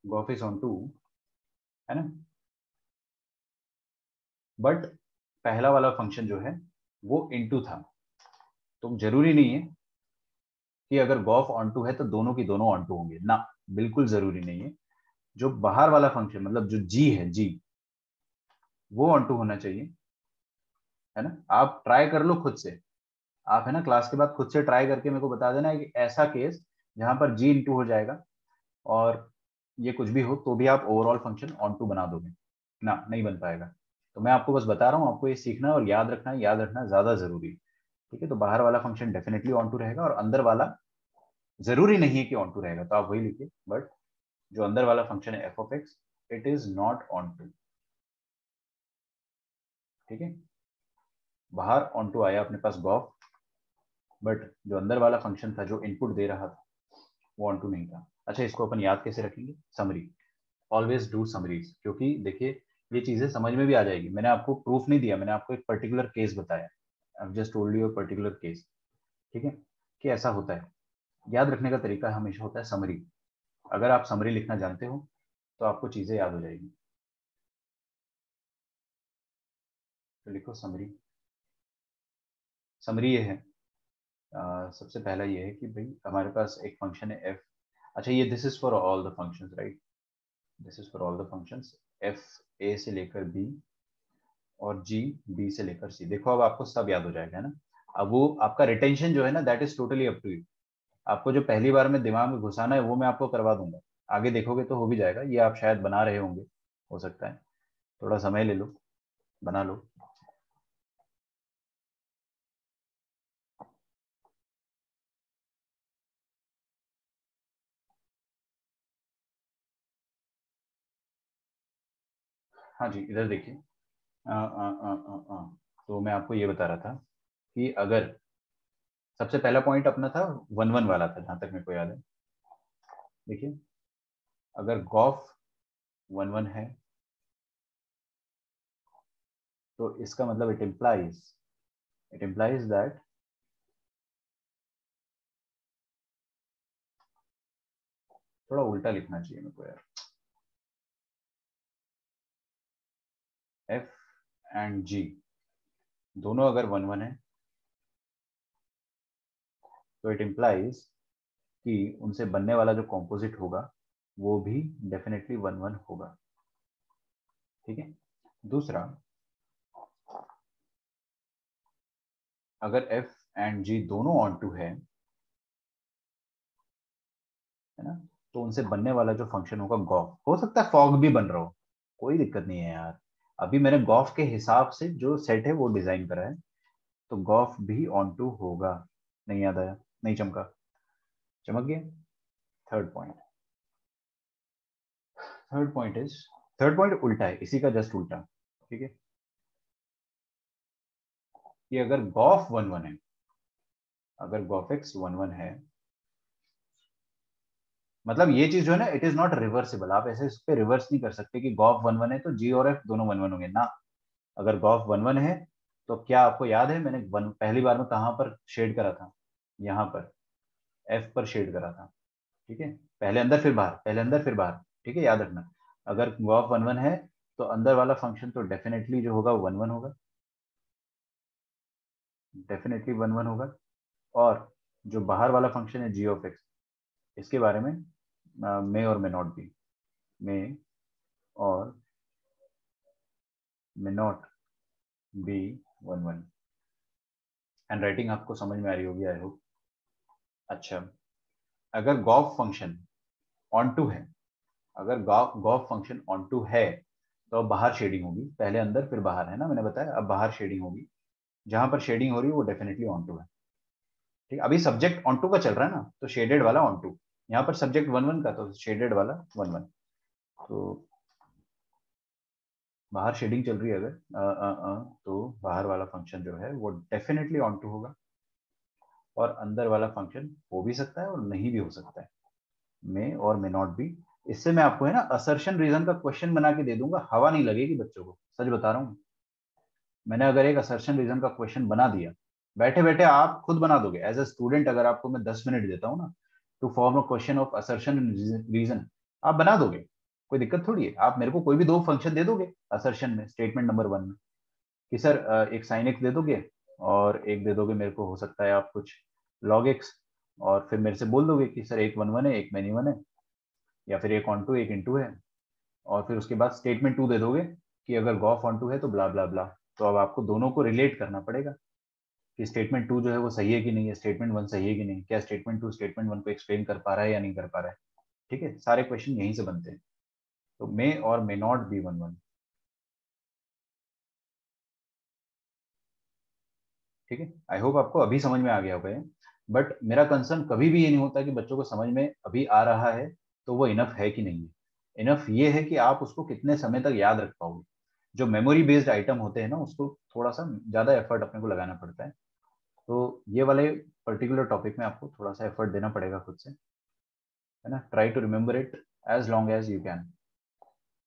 गॉफ इज ऑन टू, है ना? बट पहला वाला फंक्शन जो है वो इनटू था। तो जरूरी नहीं है कि अगर गॉफ ऑन टू है तो दोनों की दोनों ऑन टू होंगे ना, बिल्कुल जरूरी नहीं है। जो बाहर वाला फंक्शन, मतलब जो जी है, जी, वो ऑन टू होना चाहिए, है ना? आप ट्राई कर लो खुद से, आप है ना क्लास के बाद खुद से ट्राई करके मेरे को बता देना है कि ऐसा केस जहां पर जी इंटू हो जाएगा और ये कुछ भी हो, तो भी आप ओवरऑल फंक्शन ऑन टू बना दोगे ना? नहीं बन पाएगा। तो मैं आपको बस बता रहा हूँ, आपको ये सीखना और याद रखना है, याद रखना ज्यादा जरूरी है। ठीक है, तो बाहर वाला फंक्शन डेफिनेटली ऑन टू रहेगा, और अंदर वाला जरूरी नहीं है कि ऑन टू रहेगा, तो आप वही लिखिए, बट जो अंदर वाला फंक्शन है F of X, it is not onto. ठीक है, बाहर ऑन टू आया अपने पास गॉफ, बट जो अंदर वाला फंक्शन था, जो इनपुट दे रहा था, वो ऑन टू नहीं था। अच्छा, इसको अपन याद कैसे रखेंगे? समरी, ऑलवेज डू समरीज, क्योंकि देखिए ये चीजें समझ में भी आ जाएगी। मैंने आपको प्रूफ नहीं दिया, मैंने आपको एक पर्टिकुलर केस बताया, I just told you a particular case. ठीक है, कि ऐसा होता है। याद रखने का तरीका हमेशा होता है समरी। अगर आप समरी लिखना जानते हो तो आपको चीजें याद हो जाएगी। तो लिखो समरी। समरी ये है, सबसे पहला ये है कि भाई हमारे पास एक फंक्शन है एफ। अच्छा, ये this is for all the functions, right? This is for all the functions, F A से लेकर बी, और जी बी से लेकर सी। देखो अब आपको सब याद हो जाएगा, है ना? अब वो आपका रिटेंशन जो है ना, that is totally up to you. आपको जो पहली बार में दिमाग में घुसाना है वो मैं आपको करवा दूंगा, आगे देखोगे तो हो भी जाएगा। ये आप शायद बना रहे होंगे, हो सकता है, थोड़ा समय ले लो, बना लो। हाँ जी, इधर देखिए। तो मैं आपको ये बता रहा था कि अगर सबसे पहला पॉइंट अपना था 1 1 वाला था, जहां तक मेरे को याद है। देखिए, अगर गॉफ 1 1 है, तो इसका मतलब इट इम्प्लाइज दैट थोड़ा उल्टा लिखना चाहिए मेरे को यार, एफ एंड जी दोनों अगर 1 1 है, तो इट इम्प्लाइज कि उनसे बनने वाला जो कॉम्पोजिट होगा वो भी डेफिनेटली 1 1 होगा। ठीक है। दूसरा, अगर एफ एंड जी दोनों ऑन टू है ना, तो उनसे बनने वाला जो फंक्शन होगा गॉफ, हो सकता है फॉग भी बन रहा हो, कोई दिक्कत नहीं है यार। अभी मैंने गॉफ के हिसाब से जो सेट है वो डिजाइन करा है, तो गॉफ भी ऑन टू होगा। नहीं याद आया, नहीं चमका, चमक गया। Third point, third point is, third point उल्टा है इसी का, जस्ट उल्टा। ठीक है, कि अगर गॉफ 1 1 है, अगर गॉफ एक्स 1 1 है, मतलब ये चीज जो है ना, इट इज नॉट रिवर्सिबल, आप ऐसे इस पे रिवर्स नहीं कर सकते कि गॉफ 1 1 है तो जी और एफ दोनों 1 1 होंगे ना। अगर गॉफ 1 1 है तो क्या आपको याद है मैंने पहली बार में कहां पर शेड करा था, यहाँ पर एफ पर शेड करा था। ठीक है, पहले अंदर फिर बाहर, पहले अंदर फिर बाहर। ठीक है, याद रखना। अगर गॉफ 1 1 है तो अंदर वाला फंक्शन तो डेफिनेटली जो होगा 1 1 होगा, डेफिनेटली 1 1 होगा। और जो बाहर वाला फंक्शन है जी ऑफ एक्स, इसके बारे में मे और मे नॉट बी, मे और may not B 1 1। Hand writing आपको समझ में आ रही होगी आई होप। अच्छा, अगर गॉफ फंक्शन ऑन टू है, अगर gof gof function onto है तो अब बाहर शेडिंग होगी, पहले अंदर फिर बाहर है ना, मैंने बताया अब बाहर शेडिंग होगी। जहां पर शेडिंग हो रही है वो डेफिनेटली ऑन टू है। ठीक, अभी सब्जेक्ट ऑन टू का चल रहा है ना, तो शेडेड वाला ऑन टू, यहाँ पर सब्जेक्ट 1 1 का, तो शेडेड वाला 1 1। तो बाहर शेडिंग चल रही है अगर तो बाहर वाला फंक्शन जो है वो डेफिनेटली ऑन टू होगा, और अंदर वाला फंक्शन हो भी सकता है और नहीं भी हो सकता है, मे और मे नॉट बी। इससे मैं आपको है ना असर्शन रीजन का क्वेश्चन बना के दे दूंगा, हवा नहीं लगेगी बच्चों को, सच बता रहा हूँ। मैंने अगर एक असर्शन रीजन का क्वेश्चन बना दिया, बैठे बैठे आप खुद बना दोगे एज ए स्टूडेंट, अगर आपको मैं 10 मिनट देता हूँ ना to form a question of assertion reason, आप बना दोगे, कोई दिक्कत थोड़ी है। आप मेरे को कोई भी दो फंक्शन दे दोगे असर्शन में, स्टेटमेंट नंबर 1 में, कि सर एक साइन एक्स दे दोगे और एक दे दोगे मेरे को, हो सकता है आप कुछ लॉग एक्स, और फिर मेरे से बोल दोगे कि सर एक 1 1 है एक मैनी 1 है, या फिर एक ऑन टू एक इंटू है, और फिर उसके बाद स्टेटमेंट 2 दे दोगे कि अगर गॉफ ऑन टू है तो ब्ला ब्ला ब्ला। तो अब आपको दोनों को रिलेट करना पड़ेगा कि स्टेटमेंट 2 जो है वो सही है कि नहीं है, स्टेटमेंट 1 सही है कि नहीं, क्या स्टेटमेंट 2 स्टेटमेंट 1 को एक्सप्लेन कर पा रहा है या नहीं कर पा रहा है। ठीक है, सारे क्वेश्चन यहीं से बनते हैं। तो मे और मे नॉट बी 1 1। ठीक है, आई होप आपको अभी समझ में आ गया होगा ये। बट मेरा कंसर्न कभी भी ये नहीं होता कि बच्चों को समझ में अभी आ रहा है तो वो इनफ है कि नहीं है। इनफ ये है कि आप उसको कितने समय तक याद रख पाओगे। जो मेमोरी बेस्ड आइटम होते हैं ना, उसको थोड़ा सा ज्यादा एफर्ट अपने को लगाना पड़ता है। तो ये वाले पर्टिकुलर टॉपिक में आपको थोड़ा सा एफर्ट देना पड़ेगा खुद से, है ना। Try to remember it as long as you can.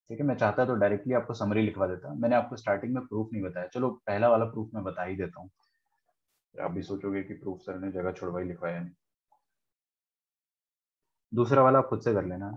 ठीक है, मैं चाहता तो डायरेक्टली आपको समरी लिखवा देता, मैंने आपको स्टार्टिंग में प्रूफ नहीं बताया, चलो पहला वाला प्रूफ मैं बता ही देता हूँ। आप भी सोचोगे कि प्रूफ सर ने जगह छुड़वाई लिखवाया नहीं। दूसरा वाला आप खुद से कर लेना।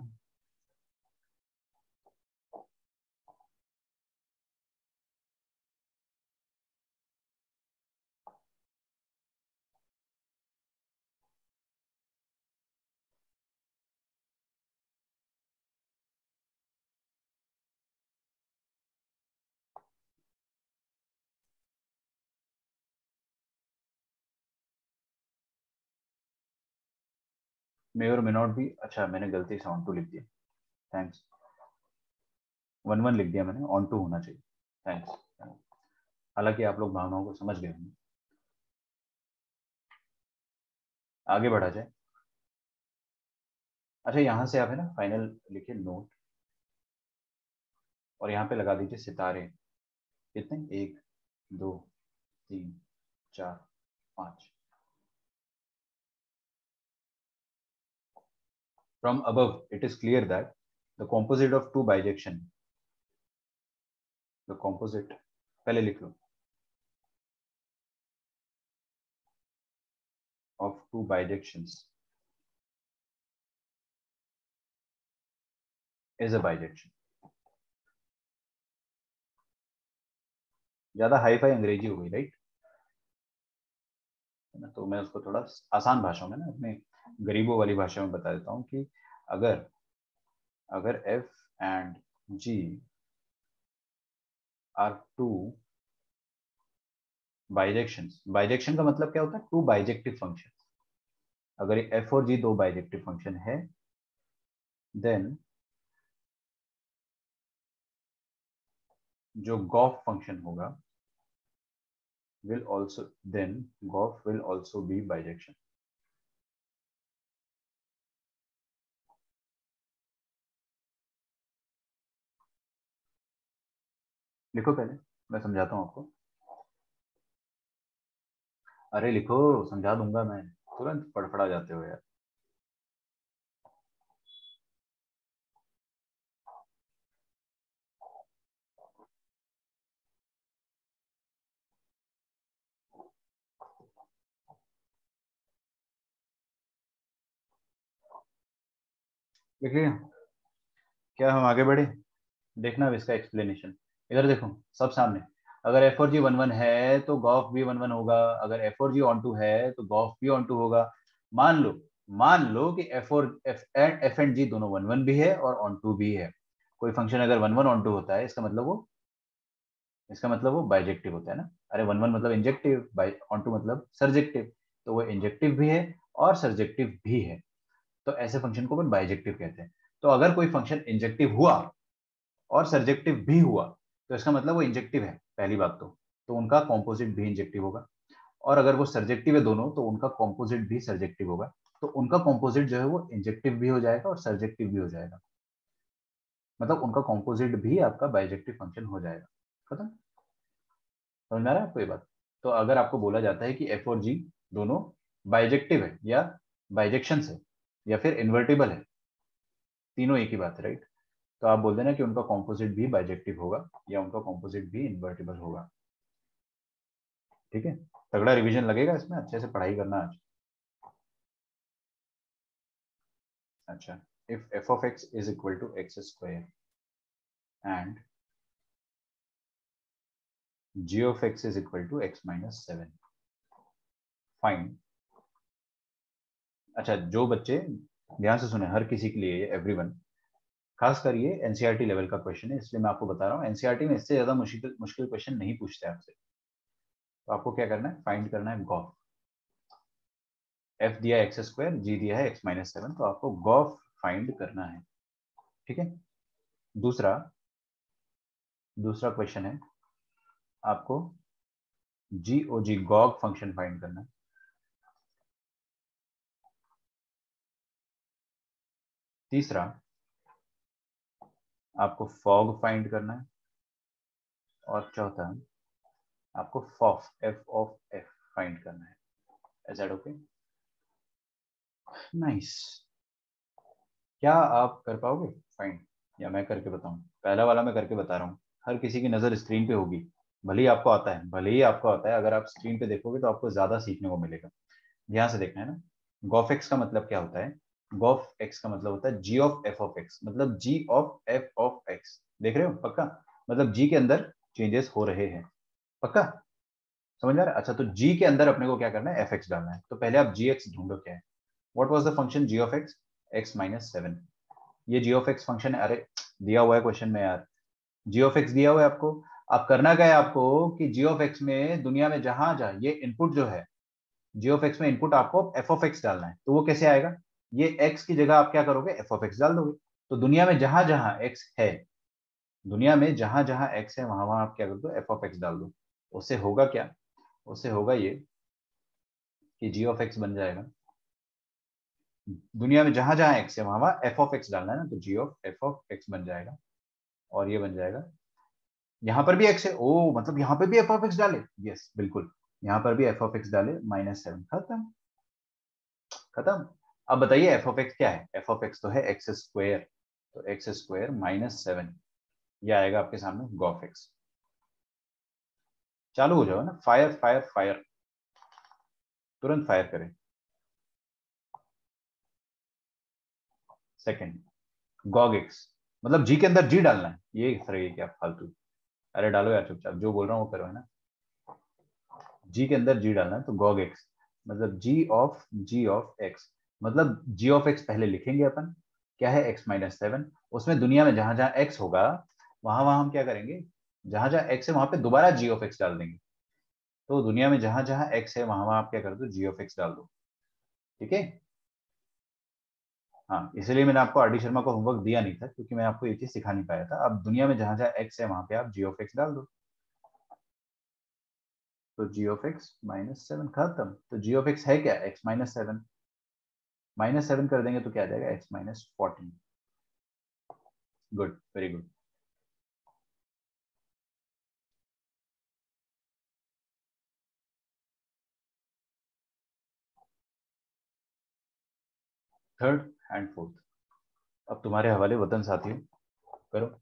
मे और मे नॉट भी, अच्छा मैंने गलती से ऑन टू लिख दिया, थैंक्स। 1 1 लिख दिया मैंने, ऑन टू होना चाहिए, थैंक्स। हालांकि आप लोग भावनाओं को समझ गए होंगे। आगे बढ़ा जाए। अच्छा, यहाँ से आप है ना फाइनल लिखिए नोट, और यहाँ पे लगा दीजिए सितारे। कितने, 1 2 3 4 5। From above, it is clear that the composite of two bijection, the composite, पहले लिख लो, of two bijections is a bijection। ज्यादा हाई फाई अंग्रेजी हो गई राइट, है ना। तो मैं उसको थोड़ा आसान भाषा में ना, अपने गरीबों वाली भाषा में बता देता हूँ कि अगर अगर f and g are two bijection, bijection का मतलब क्या होता है? Two bijective function. अगर एफ और जी दो बाइजेक्टिव फंक्शन है, देन जो गॉफ फंक्शन होगा will also, then gof will also be bijection। लिखो पहले, मैं समझाता हूँ आपको। अरे लिखो, समझा दूंगा मैं, तुरंत फड़फड़ा जाते हो यार। लिख लिया? क्या हम आगे बढ़े? देखना अब इसका एक्सप्लेनेशन। इधर देखो, सब सामने। अगर एफ और जी वन वन है तो गॉफ भी वन वन होगा। अगर एफ और जी ऑन टू है तो गॉफ भी ऑन टू होगा। मान लो, मान लो कि एफ एंड जी दोनों वन वन भी है और ऑन टू भी है। कोई फंक्शन अगर वन वन ऑन टू होता है, इसका मतलब वो बाइजेक्टिव होता है ना। अरे वन वन मतलब इंजेक्टिव, बाई ऑन टू मतलब सर्जेक्टिव। तो वो इंजेक्टिव भी है और सर्जेक्टिव भी है। तो ऐसे फंक्शन को अपन बाइजेक्टिव कहते हैं। तो अगर कोई फंक्शन इंजेक्टिव हुआ और सर्जेक्टिव भी हुआ, तो इसका मतलब वो इंजेक्टिव है, पहली बात तो उनका कॉम्पोजिट भी इंजेक्टिव होगा। और अगर वो सर्जेक्टिव है दोनों, तो उनका कॉम्पोजिट भी सर्जेक्टिव होगा। तो उनका कॉम्पोजिट जो है वो इंजेक्टिव भी हो जाएगा और सर्जेक्टिव भी हो जाएगा। मतलब उनका कॉम्पोजिट भी आपका बाइजेक्टिव फंक्शन हो जाएगा। खत्म? समझ में आ रहा है आपको ये बात? तो अगर आपको बोला जाता है कि एफ और जी दोनों बाइजेक्टिव है या बाइजेक्शन है या फिर इन्वर्टिबल है, तीनों एक ही बात है, राइट? तो आप बोल देना कि उनका कॉम्पोजिट भी बाइजेक्टिव होगा या उनका कॉम्पोजिट भी इन्वर्टिबल होगा। ठीक है? तगड़ा रिवीजन लगेगा इसमें, अच्छे से पढ़ाई करना आज। अच्छा, if f of x is equal to x square and g of x is equal to x minus 7, find. अच्छा, जो बच्चे ध्यान से सुने, हर किसी के लिए, एवरीवन, खासकर ये एनसीईआरटी लेवल का क्वेश्चन है, इसलिए मैं आपको बता रहा हूँ। एनसीईआरटी में इससे ज्यादा मुश्किल मुश्किल क्वेश्चन नहीं पूछते आपसे। तो आपको क्या करना है? फाइंड करना है गॉफ। एफ दिया है एक्स स्क्वायर, जी दिया है एक्स माइनस 7, तो आपको गॉफ फाइंड करना है। ठीक है? दूसरा दूसरा क्वेश्चन है, आपको जी ओ जी गॉग फंक्शन फाइंड करना है। तीसरा, आपको फॉग फाइंड करना है। और चौथा, आपको फॉफ, एफ ऑफ एफ फाइंड करना है। Is that okay? नाइस। क्या आप कर पाओगे फाइंड, या मैं करके बताऊं? पहला वाला मैं करके बता रहा हूँ। हर किसी की नजर स्क्रीन पे होगी। भले ही आपको आता है, भले ही आपको आता है, अगर आप स्क्रीन पे देखोगे तो आपको ज्यादा सीखने को मिलेगा। ध्यान से देखना है ना। गॉफ एक्स का मतलब क्या होता है? गॉफ एक्स का मतलब होता है जी ऑफ एफ ऑफ एक्स, मतलब g of F of x. देख रहे हो? पक्का? मतलब जी के अंदर चेंजेस हो रहे हैं। पक्का? समझ में आ रहा है? अच्छा, तो जी के अंदर अपने को क्या करना है? एफ एक्स डालना है। तो पहले आप जी एक्स ढूंढो क्या है। What was the function g of x? X minus 7। ये जी ऑफ एक्स फंक्शन है। अरे दिया हुआ है क्वेश्चन में यार, जी ऑफ एक्स दिया हुआ है आपको। अब करना क्या है आपको कि जी ऑफ एक्स में दुनिया में जहां जहां ये इनपुट जो है, जी ऑफ एक्स में इनपुट आपको एफ ऑफ एक्स डालना है। तो वो कैसे आएगा? ये एक्स की जगह आप क्या करोगे? एफ ऑफ एक्स डाल दोगे। तो दुनिया में जहां जहां एक्स है, दुनिया में जहां जहां एक्स है, वहां वहां आप क्या कर दो? एफ ऑफ एक्स डाल दो। उससे होगा क्या? उससे होगा ये कि जी ऑफ एक्स बन जाएगा, दुनिया में जहां जहां एक्स है वहां वहां एफ ऑफ एक्स डालना है ना, तो g of F of x बन जाएगा। और ये बन जाएगा, यहाँ पर भी एक्स है, ओ मतलब यहाँ पे भी एफ ऑफ एक्स डाले। यस बिल्कुल, यहाँ पर भी एफ ऑफ एक्स डाले, माइनस 7। खत्म? खत्म? अब बताइए एफ ऑफ एक्स क्या है? एफ ऑफ एक्स तो है एक्स स्क्वायर। तो एक्स स्क्वायर माइनस 7, ये आएगा आपके सामने गॉफ एक्स। चालू हो जाओ ना, फायर फायर फायर, तुरंत फायर करें। सेकंड, गॉग एक्स, मतलब जी के अंदर जी डालना है। ये सर, ये क्या फालतू। अरे डालो यार चुपचाप, जो बोल रहा हूँ वो करो, है ना। जी के अंदर जी डालना है, तो गॉग एक्स मतलब जी ऑफ एक्स, मतलब जी ऑफ एक्स पहले लिखेंगे अपन, क्या है? X minus 7। उसमें दुनिया में जहां जहां एक्स होगा, वहां वहां हम क्या करेंगे? जहां जहां एक्स है वहां पे दोबारा जी ऑफ एक्स डाल देंगे। तो दुनिया में जहां जहां x है वहां वहां आप क्या कर दो, g ऑफ x डाल दो। ठीक है। हाँ, इसलिए मैंने आपको आर डी शर्मा को होमवर्क दिया नहीं था, क्योंकि मैं आपको ये चीज सिखा नहीं पाया था। अब दुनिया में जहां जहां x है वहां पे आप g ऑफ x डाल दो। तो g ऑफ x -7 खत्म। तो g ऑफ x है क्या, x -7। -7 कर देंगे तो क्या आ जाएगा, x -14। Good, very good. Third and fourth अब तुम्हारे हवाले वतन साथियों, करो।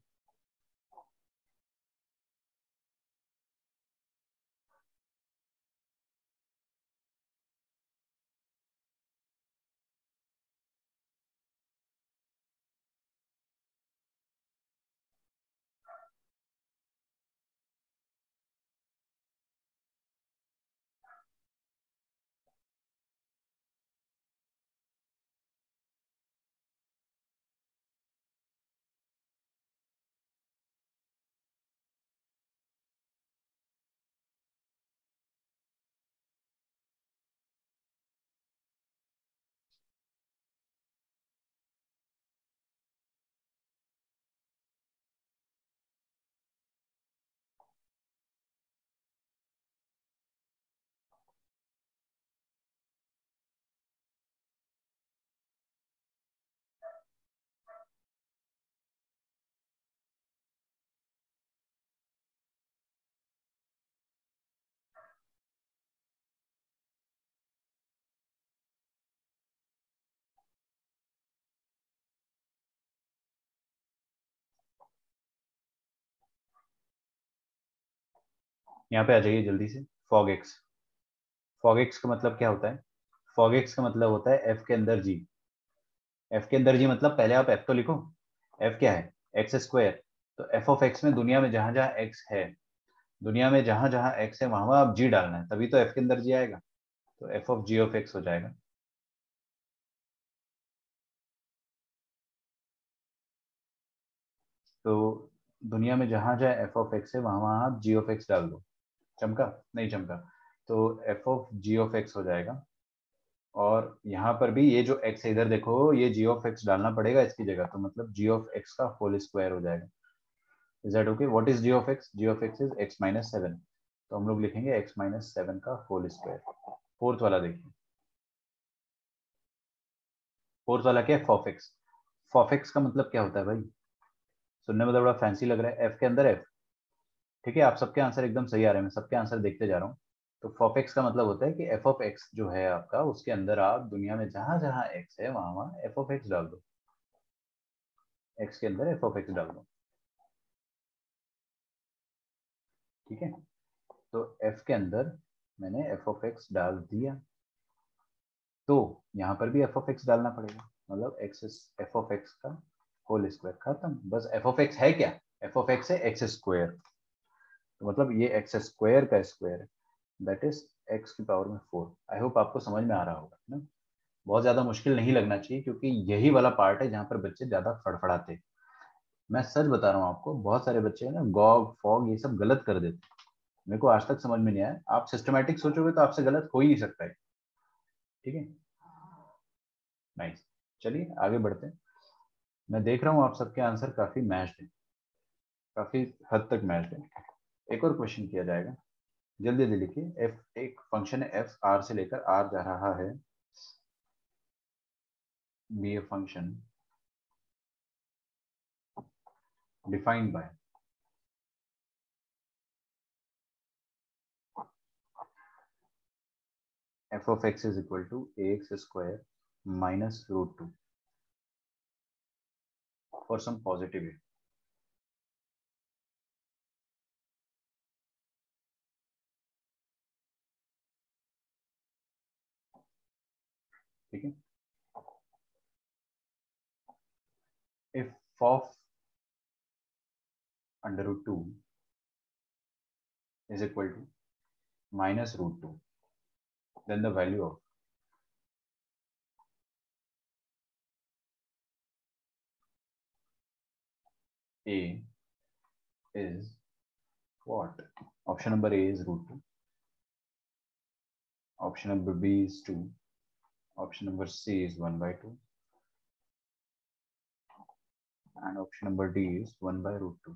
यहाँ पे आ जाइए जल्दी से। Fog x. फॉग एक्स का मतलब क्या होता है, फॉग एक्स का मतलब होता है एफ के अंदर जी। एफ के अंदर जी मतलब पहले आप एफ तो लिखो। एफ क्या है, एक्स स्क्वायर। तो एफ ऑफ एक्स में दुनिया में जहां जहां एक्स है, दुनिया में जहां जहां एक्स है वहां वहां आप जी डालना है, तभी तो एफ के अंदर जी आएगा। तो f of ji of x हो जाएगा। तो दुनिया में जहां जहां एफ ऑफ एक्स है वहां वहां आप जी ऑफ एक्स डाल दो। चमका, नहीं चमका। तो f of ji of x हो जाएगा। और यहाँ पर भी ये जो एक्स है इधर देखो, ये जी ऑफ एक्स डालना पड़ेगा इसकी जगह, तो मतलब जी ऑफ एक्स का होल स्क्वायर हो जाएगा। Is that okay. What is g of x, g of x is x-7। तो हम लोग लिखेंगे x-7 का होल स्क्वायर। फोर्थ वाला देखिए। फोर्थ वाला क्या है, फॉफ एक्स। फॉफ एक्स का मतलब क्या होता है भाई, सुनने में तो बड़ा फैंसी लग रहा है, एफ के अंदर एफ। ठीक है, आप सबके आंसर एकदम सही आ रहे हैं, मैं सबके आंसर देखते जा रहा हूँ। तो फॉफ एक्स का मतलब होता है कि एफ ऑफ एक्स जो है आपका, उसके अंदर आप दुनिया में जहां जहां एक्स है वहां वहां एफ ऑफ एक्स डाल दो। एक्स के अंदर एफ ऑफ एक्स डाल दो। ठीक है। तो एफ के अंदर मैंने एफ ऑफ एक्स डाल दिया, तो यहाँ पर भी एफ ऑफ एक्स डालना पड़ेगा, मतलब एक्स एफ ऑफ एक्स का होल स्क्वायर। खत्म, बस एफ ऑफ एक्स है क्या, एफ ऑफ एक्स है एक्स स्क्वायर। तो मतलब ये एक्स स्क्वायर का स्क्वायर है, दैट इज एक्स की पावर में 4। आई होप आपको समझ में आ रहा होगा ना। बहुत ज्यादा मुश्किल नहीं लगना चाहिए, क्योंकि यही वाला पार्ट है जहाँ पर बच्चे ज्यादा फड़फड़ाते हैं। मैं सच बता रहा हूँ आपको, बहुत सारे बच्चे ना गॉग फॉग ये सब गलत कर देते। मेरे को आज तक समझ में नहीं आया, आप सिस्टमैटिक सोचोगे तो आपसे गलत हो ही नहीं सकता है। ठीक है, नाइस। चलिए आगे बढ़ते हैं। मैं देख रहा हूँ आप सबके आंसर काफी मैच्ड है, काफी हद तक मैच्ड है। एक और क्वेश्चन किया जाएगा, जल्दी जल्दी लिखिए। एफ एक फंक्शन है, एफ आर से लेकर आर जा रहा है, be a function defined by f of x is equal to a x square minus √2 for some positive. ठीक है। F of √2 is equal to minus √2, then the value of a is what? Option number A is √2, Option number B is 2. Option number C is 1/2. And option number D is 1/√2.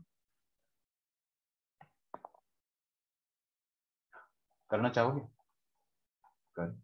करना चाहोगे? कर।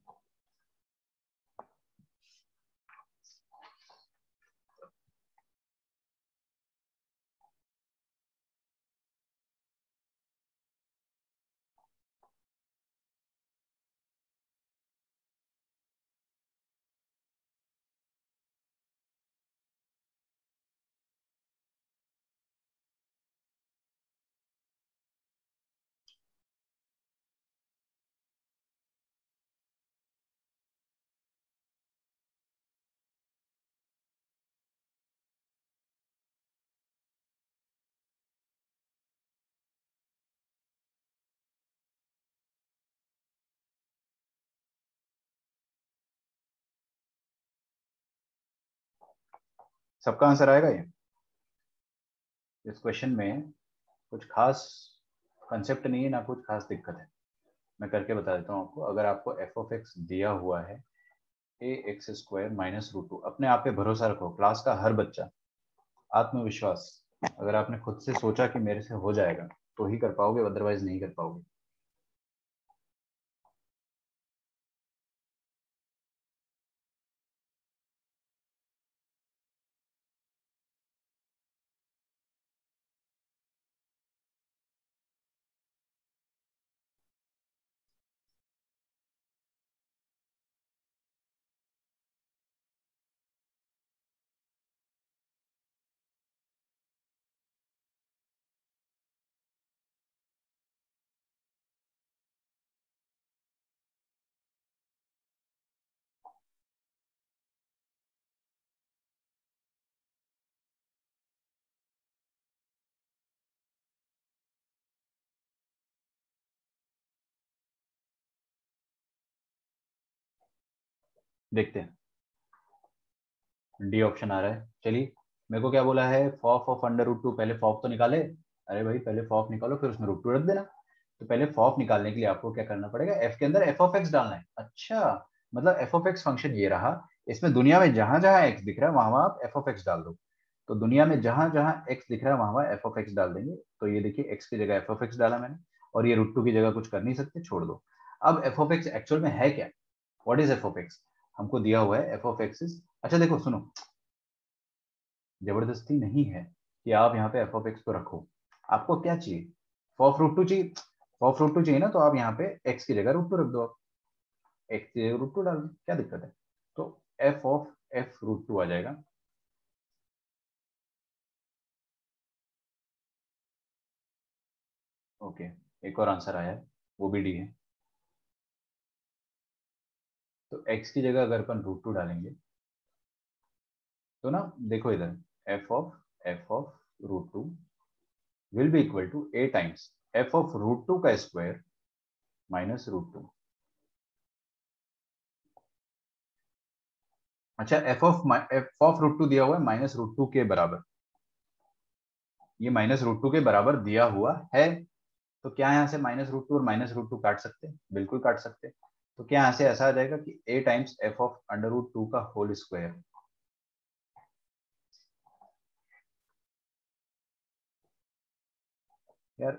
सबका answer आएगा ये? इस question में कुछ खास कंसेप्ट नहीं है, ना कुछ खास दिक्कत है। मैं करके बता देता हूँ आपको। अगर आपको एफ ऑफ एक्स दिया हुआ है ax² -√2, अपने आप पे भरोसा रखो, क्लास का हर बच्चा, आत्मविश्वास। अगर आपने खुद से सोचा कि मेरे से हो जाएगा तो ही कर पाओगे, अदरवाइज नहीं कर पाओगे। देखते हैं, डी ऑप्शन आ रहा है। चलिए, मेरे को क्या बोला है, फॉफ ऑफ √2। पहले फॉफ तो निकाले। अरे भाई, पहले फॉफ निकालो, फिर उसमें √2 रख देना। तो पहले फॉफ निकालने के लिए आपको क्या करना पड़ेगा, एफ के अंदर एफ ऑफ एक्स डालना है। अच्छा, मतलब एफ ऑफ एक्स फंक्शन ये रहा। इसमें दुनिया में जहां जहां एक्स दिख रहा है वहां वहां आप एफ ऑफ एक्स डाल दो। तो दुनिया में जहां जहां एक्स दिख रहा है वहां वहां एफ ऑफ एक्स डाल देंगे। तो ये देखिए, एक्स की जगह एफ ऑफ एक्स डाला मैंने, और ये √2 की जगह कुछ कर नहीं सकते, छोड़ दो। अब एफ ऑफ एक्स एक्चुअल में है क्या? What is F of x? हमको दिया हुआ है एफ ऑफ एक्स इज, अच्छा देखो सुनो, जबरदस्ती नहीं है कि आप यहाँ पे एफ ऑफ एक्स को रखो। आपको क्या चाहिए? फॉफ √2 चाहिए। फॉफ √2 चाहिए ना, तो आप यहाँ पे एक्स की जगह √2 रख दो। आप एक्स की जगह √2 डाल दो, क्या दिक्कत है? तो एफ ऑफ एफ √2 आ जाएगा। ओके, एक और आंसर आया है, वो भी डी है। तो एक्स की जगह अगर अपन √2 डालेंगे तो ना, देखो इधर, f of √2 will be equal to a times f of √2 का स्क्वायर -√2। अच्छा, एफ ऑफ √2 दिया हुआ है -√2 के बराबर। ये -√2 के बराबर दिया हुआ है। तो क्या यहाँ से -√2 और -√2 काट सकते हैं? बिल्कुल काट सकते हैं। तो क्या यहाँ से ऐसा आ जाएगा कि a टाइम्स एफ ऑफ √2 का होल स्क्वायर। यार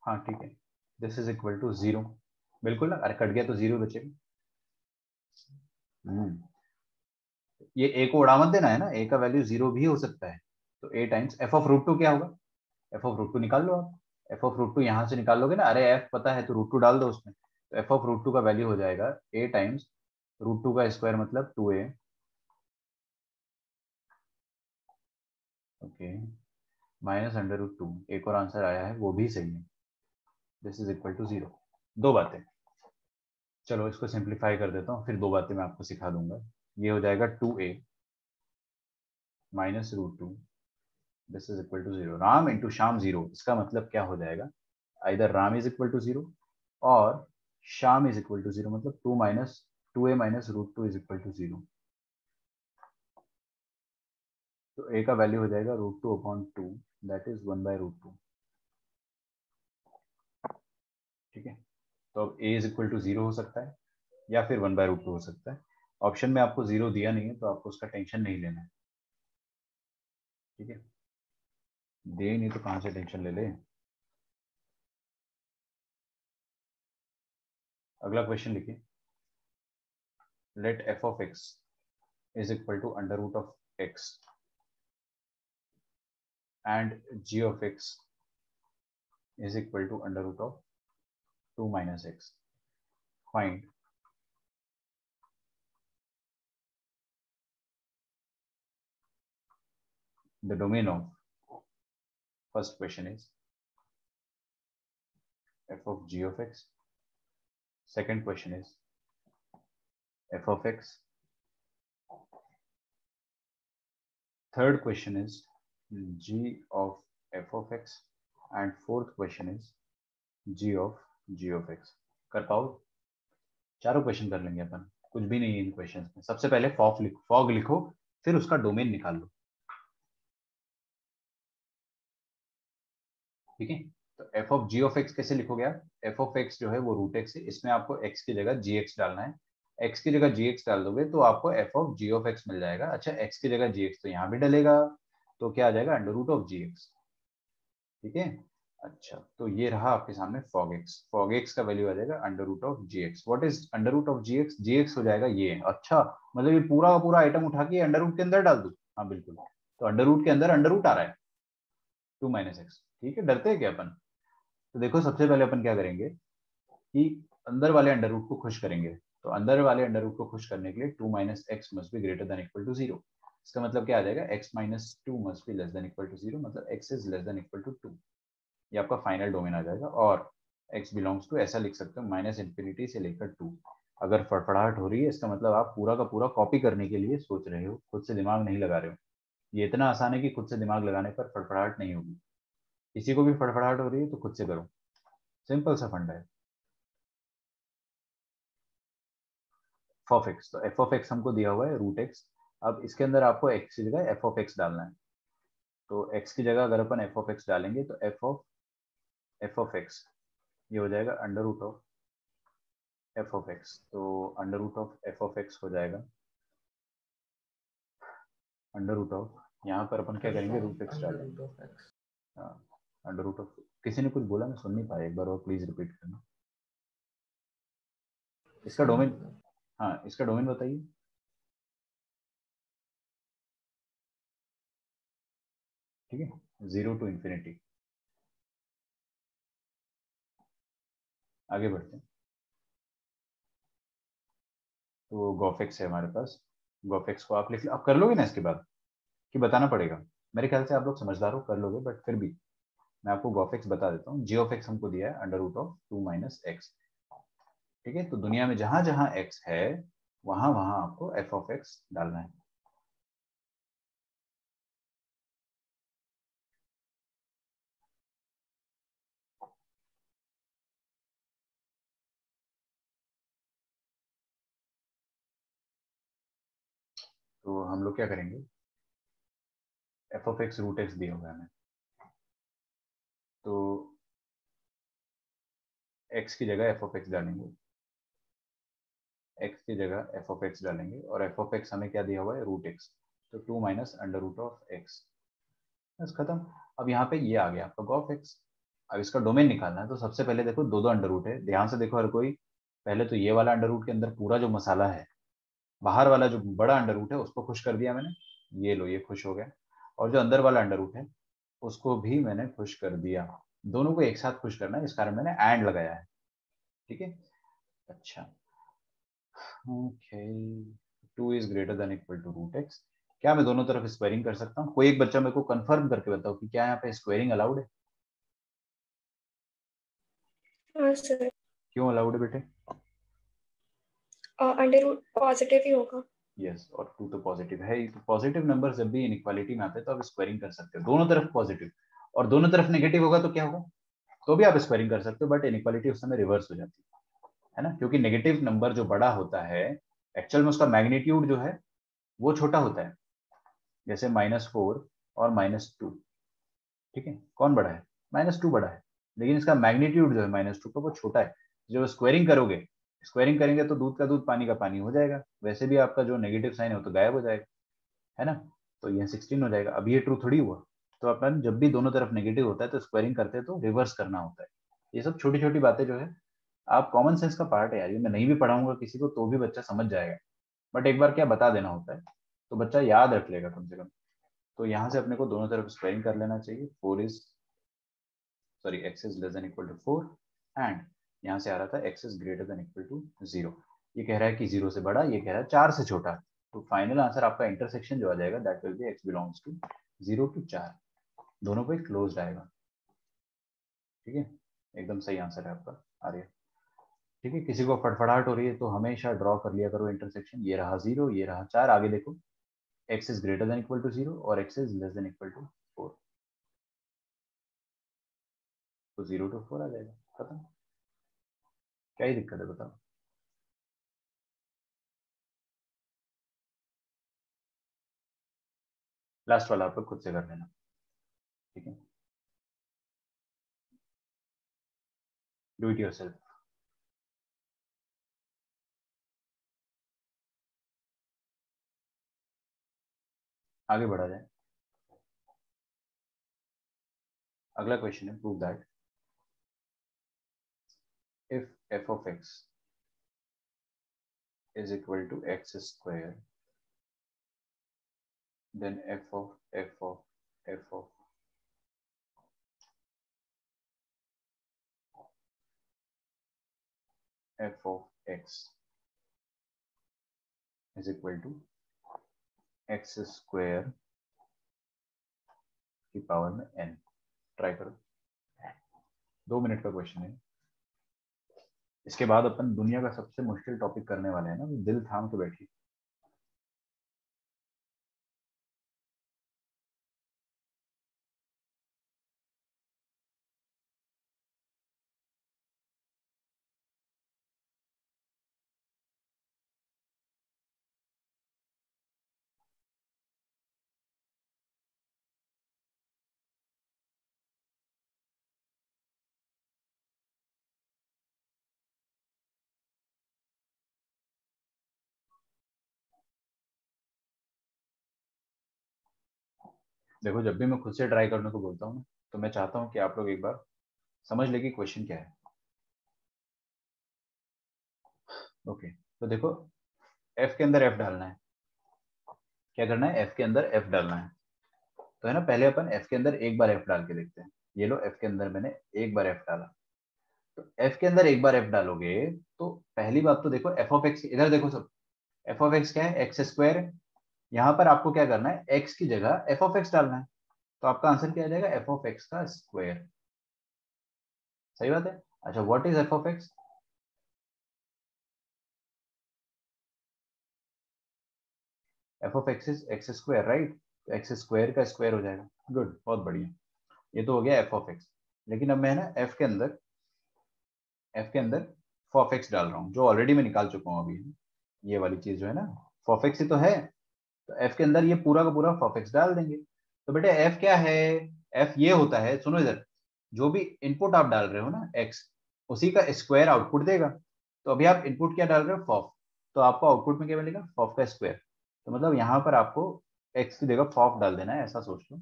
हाँ ठीक है, दिस इज इक्वल टू 0। बिल्कुल ना, अरे कट गया तो 0 बचेगा। ये a को उड़ा मत देना है ना, a का वैल्यू 0 भी हो सकता है। तो a टाइम्स एफ ऑफ √2 क्या होगा? एफ ऑफ √2 निकाल लो आप। एफ ऑफ √2 यहाँ से निकाल लोगे ना, अरे एफ पता है तो √2 डाल दो उसमें। तो एफ ऑफ √2 का वैल्यू हो जाएगा a टाइम्स √2 का स्क्वायर मतलब 2a। ओके, -√2। एक और आंसर आया है, वो भी सही है। This is equal to 0। दो बातें, चलो इसको सिंप्लीफाई कर देता हूँ, फिर दो बातें मैं आपको सिखा दूंगा। ये हो जाएगा 2a -√2, this is equal to 0। Ram into Shyam 0, इसका मतलब क्या हो जाएगा, इधर राम इज इक्वल टू 0 और श्याम इज इक्वल टू 0, मतलब 2a -√2 इज इक्वल टू 0। तो a का वैल्यू हो जाएगा √2/2, दैट इज 1/√2। ठीक है, तो अब a इज इक्वल टू 0 हो सकता है या फिर 1/√2 हो सकता है। ऑप्शन में आपको 0 दिया नहीं है तो आपको उसका टेंशन नहीं लेना है, ठीक है। दे ही नहीं तो कहाँ से टेंशन ले ले। अगला क्वेश्चन लिखिए, late f of x is equal to under root of x and g of x is equal to under root of 2 minus x. Find the domain of, first question is f of g of x, second question is f of x, third question is g of f of x and fourth question is g of x. कर पाओ? चारों question कर लेंगे अपन, कुछ भी नहीं है इन questions में। सबसे पहले फॉग लिखो, फिर उसका डोमेन निकाल लो, ठीक है। तो f of g of x कैसे लिखोगे आप? f ऑफ x जो है वो रूट x है, इसमें आपको x की जगह gx डालना है। x की जगह gx डाल दोगे तो आपको f of g of x मिल जाएगा। अच्छा, x की जगह gx तो यहाँ भी डलेगा, तो क्या आ जाएगा? अंडर रूट ऑफ gx, ठीक है। अच्छा, तो ये रहा आपके सामने फॉग x का वैल्यू आ जाएगा under root of gx। What is under root of gx? gx हो जाएगा ये। अच्छा, मतलब ये पूरा का पूरा आइटम उठा के अंडर रूट के अंदर डाल दूं? हाँ बिल्कुल, तो अंडर रूट के अंदर अंडर रूट आ रहा है 2 माइनस एक्स, ठीक है। डरते हैं क्या अपन? तो देखो सबसे पहले अपन क्या करेंगे कि अंदर वाले अंडर रूट को खुश करेंगे। तो अंदर वाले अंडर रूट को खुश करने के लिए 2 minus x must be greater than equal to 0। इसका मतलब क्या आ जाएगा? x minus 2 must be less than equal to 0, मतलब x is less than equal to 2। ये आपका फाइनल डोमेन आ जाएगा। और x बिलोंग्स टू, ऐसा लिख सकते हो, माइनस इन्फिनिटी से लेकर 2। अगर फड़फड़ाहट हो रही है इसका मतलब आप पूरा का पूरा कॉपी करने के लिए सोच रहे हो, खुद से दिमाग नहीं लगा रहे हो। ये इतना आसान है कि खुद से दिमाग लगाने पर फड़फड़ाहट नहीं होगी। किसी को भी फड़फड़ाहट हो रही है तो खुद से करो, सिंपल सा फंडा है। f ऑफ एक्स, तो f ऑफ एक्स हमको दिया हुआ है रूट एक्स। अब इसके अंदर आपको x की जगह f ऑफ एक्स डालना है। तो x की जगह अगर अपन f ऑफ एक्स डालेंगे तो f ऑफ एक्स ये हो जाएगा under root of f of x. तो under root of f of x हो जाएगा अंडर रूट ऑफ, यहाँ पर अपन क्या करेंगे? रूट एक्स डालेंगे। हाँ, अंडर रूट ऑफ, किसी ने कुछ बोला मैं सुन नहीं पाया, एक बार और प्लीज रिपीट करना। इसका डोमेन, हाँ इसका डोमेन बताइए। ठीक है, 0 टू इंफिनिटी। आगे बढ़ते हैं। तो गॉफेक्स है हमारे पास, गॉफेक्स को आप लिख लो। आप कर लोगे ना इसके बाद कि बताना पड़ेगा? मेरे ख्याल से आप लोग समझदार हो, कर लोगे, बट फिर भी मैं आपको गॉफेक्स बता देता हूँ। जी ऑफ एक्स हमको दिया है under root of 2 minus x, ठीक है। तो दुनिया में जहां जहां एक्स है वहां वहां आपको एफ ऑफ एक्स डालना है। तो हम लोग क्या करेंगे? F of x root x दिया हुआ है हमें, तो एक्स की जगह एफ ऑफ एक्स डालेंगे, एक्स की जगह एफ ऑफ एक्स डालेंगे, और एफ ऑफ एक्स हमें क्या दिया हुआ है? Root x. तो 2 minus under root of x, बस खत्म। अब यहाँ पे ये आ गया आपका गॉफ एक्स। अब इसका डोमेन निकालना है, तो सबसे पहले देखो दो दो अंडर रूट है, ध्यान से देखो हर कोई। पहले तो ये वाला अंडर रूट के अंदर पूरा जो मसाला है, बाहर वाला जो बड़ा अंडर रूट है उसको खुश कर दिया मैंने, ये लो ये खुश हो गया। और जो अंदर वाला अंडर रूट है उसको भी मैंने खुश कर दिया। दोनों को एक साथ खुश करना है, इस कारण मैंने एंड लगाया है, ठीक है। अच्छा, okay, 2 is greater than equal to root x. क्या मैं दोनों तरफ स्क्वायरिंग कर सकता हूँ? कोई एक बच्चा मेरे को कंफर्म करके बताओ कि क्या यहाँ पे स्क्वायरिंग अलाउड है? हाँ सर, क्यों अलाउड है बेटे? अंडर रूट पॉजिटिव ही होगा। यस, और 2 तो पॉजिटिव है ही। तो पॉजिटिव नंबर जब भी इनइक्वालिटी में आते हैं तो आप स्क्वायरिंग कर सकते हो, दोनों तरफ पॉजिटिव। और दोनों तरफ नेगेटिव होगा तो क्या होगा? तो भी आप स्क्वायरिंग कर सकते हो, बट इनइक्वालिटी उस समय रिवर्स हो जाती है ना, क्योंकि नेगेटिव नंबर जो बड़ा होता है एक्चुअल में उसका मैग्नीट्यूड जो है वो छोटा होता है। जैसे -4 और -2, ठीक है, कौन बड़ा है? -2 बड़ा है, लेकिन इसका मैग्नीट्यूड जो है -2 का वो छोटा है। जब स्क्वायरिंग करोगे, स्क्वायरिंग करेंगे तो दूध का दूध पानी का पानी हो जाएगा, वैसे भी आपका जो नेगेटिव साइन है वो तो गायब हो जाएगा, है ना। तो यह 16 हो जाएगा। अब ये ट्रू थोड़ी हुआ। तो अपन जब भी दोनों तरफ नेगेटिव होता है तो स्क्वायरिंग करते हैं तो रिवर्स करना होता है। ये सब छोटी छोटी बातें जो है, आप कॉमन सेंस का पार्ट है यार, ये मैं नहीं भी पढ़ाऊंगा किसी को तो भी बच्चा समझ जाएगा, बट एक बार क्या बता देना होता है तो बच्चा याद रख लेगा कम से कम। तो यहाँ से अपने को दोनों तरफ स्क्वायरिंग कर लेना चाहिए। x is less than equal to 4 and यहाँ से आ रहा था x is greater than equal to 0। ये कह रहा है कि 0 से बड़ा, ये कह रहा है 4 से छोटा। तो फाइनल आंसर आपका इंटरसेक्शन जो आ जाएगा that will be x belongs to 0 to 4, दोनों पे क्लोज्ड आएगा। ठीक है, एकदम सही आंसर है आपका आर्य। ठीक है, किसी को फटफड़ाहट हो रही है तो हमेशा ड्रॉ कर लिया करो इंटरसेक्शन। ये रहा 0, ये रहा 4, आगे देखो x is greater than equal to 0 और x is less than equal to 4, तो 0 to 4 आ जाएगा, खत्म। क्या ही दिक्कत है बताओ। लास्ट वाला आप लोग खुद से कर लेना, ठीक है, डू इट योरसेल्फ। आगे बढ़ा जाए। अगला क्वेश्चन है, prove that if f of x is equal to x square, then f of x is equal to x square की पावर में n। ट्राई करो, 2 मिनट का क्वेश्चन है। इसके बाद अपन दुनिया का सबसे मुश्किल टॉपिक करने वाले हैं ना, दिल थाम के बैठिए। देखो, जब भी मैं खुद से ट्राई करने को बोलता हूँ ना, तो मैं चाहता हूँ कि आप लोग एक बार समझ ले कि क्वेश्चन क्या है। ओके, तो देखो, f के अंदर f डालना है। क्या करना है, f के अंदर f डालना है। तो है ना, पहले अपन f के अंदर एक बार f डाल के देखते हैं। ये लो, f के अंदर मैंने एक बार f डाला। तो f के अंदर एक बार f डालोगे तो पहली बात तो देखो f ऑफ x, इधर देखो सब, f ऑफ x क्या है, एक्स स्क्वायर है। यहाँ पर आपको क्या करना है, x की जगह f ऑफ x डालना है। तो आपका आंसर क्या आ जाएगा, f ऑफ x का स्क्वायर। सही बात है। अच्छा, what is f of x? f of x is x square, right. तो एक्स स्क्वायर का स्क्वायर हो जाएगा। गुड, बहुत बढ़िया। ये तो हो गया f ऑफ x। लेकिन अब मैं ना f के अंदर f ऑफ x डाल रहा हूँ, जो ऑलरेडी मैं निकाल चुका हूँ अभी। ये वाली चीज जो है ना, f ऑफ x ही तो है। तो f के अंदर ये पूरा का पूरा f ऑफ x डाल देंगे। तो बेटे f क्या है, f ये होता है, सुनो इधर, जो भी इनपुट आप डाल रहे हो ना x, उसी का स्क्वायर आउटपुट देगा। तो अभी आप इनपुट क्या डाल रहे हो, फॉफ, तो आपको आउटपुट में क्या मिलेगा, फॉफ का स्क्वायर। तो मतलब यहाँ पर आपको x की जगह फॉफ डाल देना है, ऐसा सोच लो।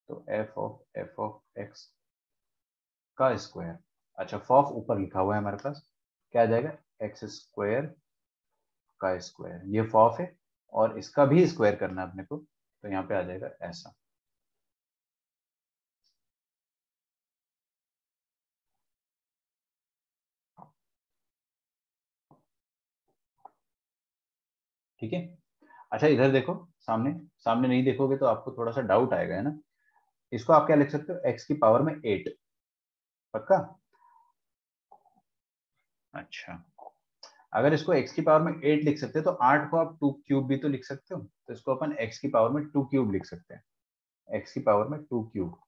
तो f ऑफ x का स्क्वायर। अच्छा, फॉफ ऊपर लिखा हुआ है हमारे पास, क्या आ जाएगा, एक्स स्क्वायर का स्क्वायर। ये फॉफ है और इसका भी स्क्वायर करना है अपने को, तो यहाँ पे आ जाएगा ऐसा। ठीक है। अच्छा, इधर देखो, सामने सामने नहीं देखोगे तो आपको थोड़ा सा डाउट आएगा, है ना। इसको आप क्या लिख सकते हो, x की पावर में 8। पक्का। अच्छा, अगर इसको x की पावर में 8 लिख सकते हैं तो 8 को आप 2 क्यूब भी तो लिख सकते हो। तो इसको अपन x की पावर में 2 क्यूब लिख सकते हैं, x की पावर में 2 क्यूब।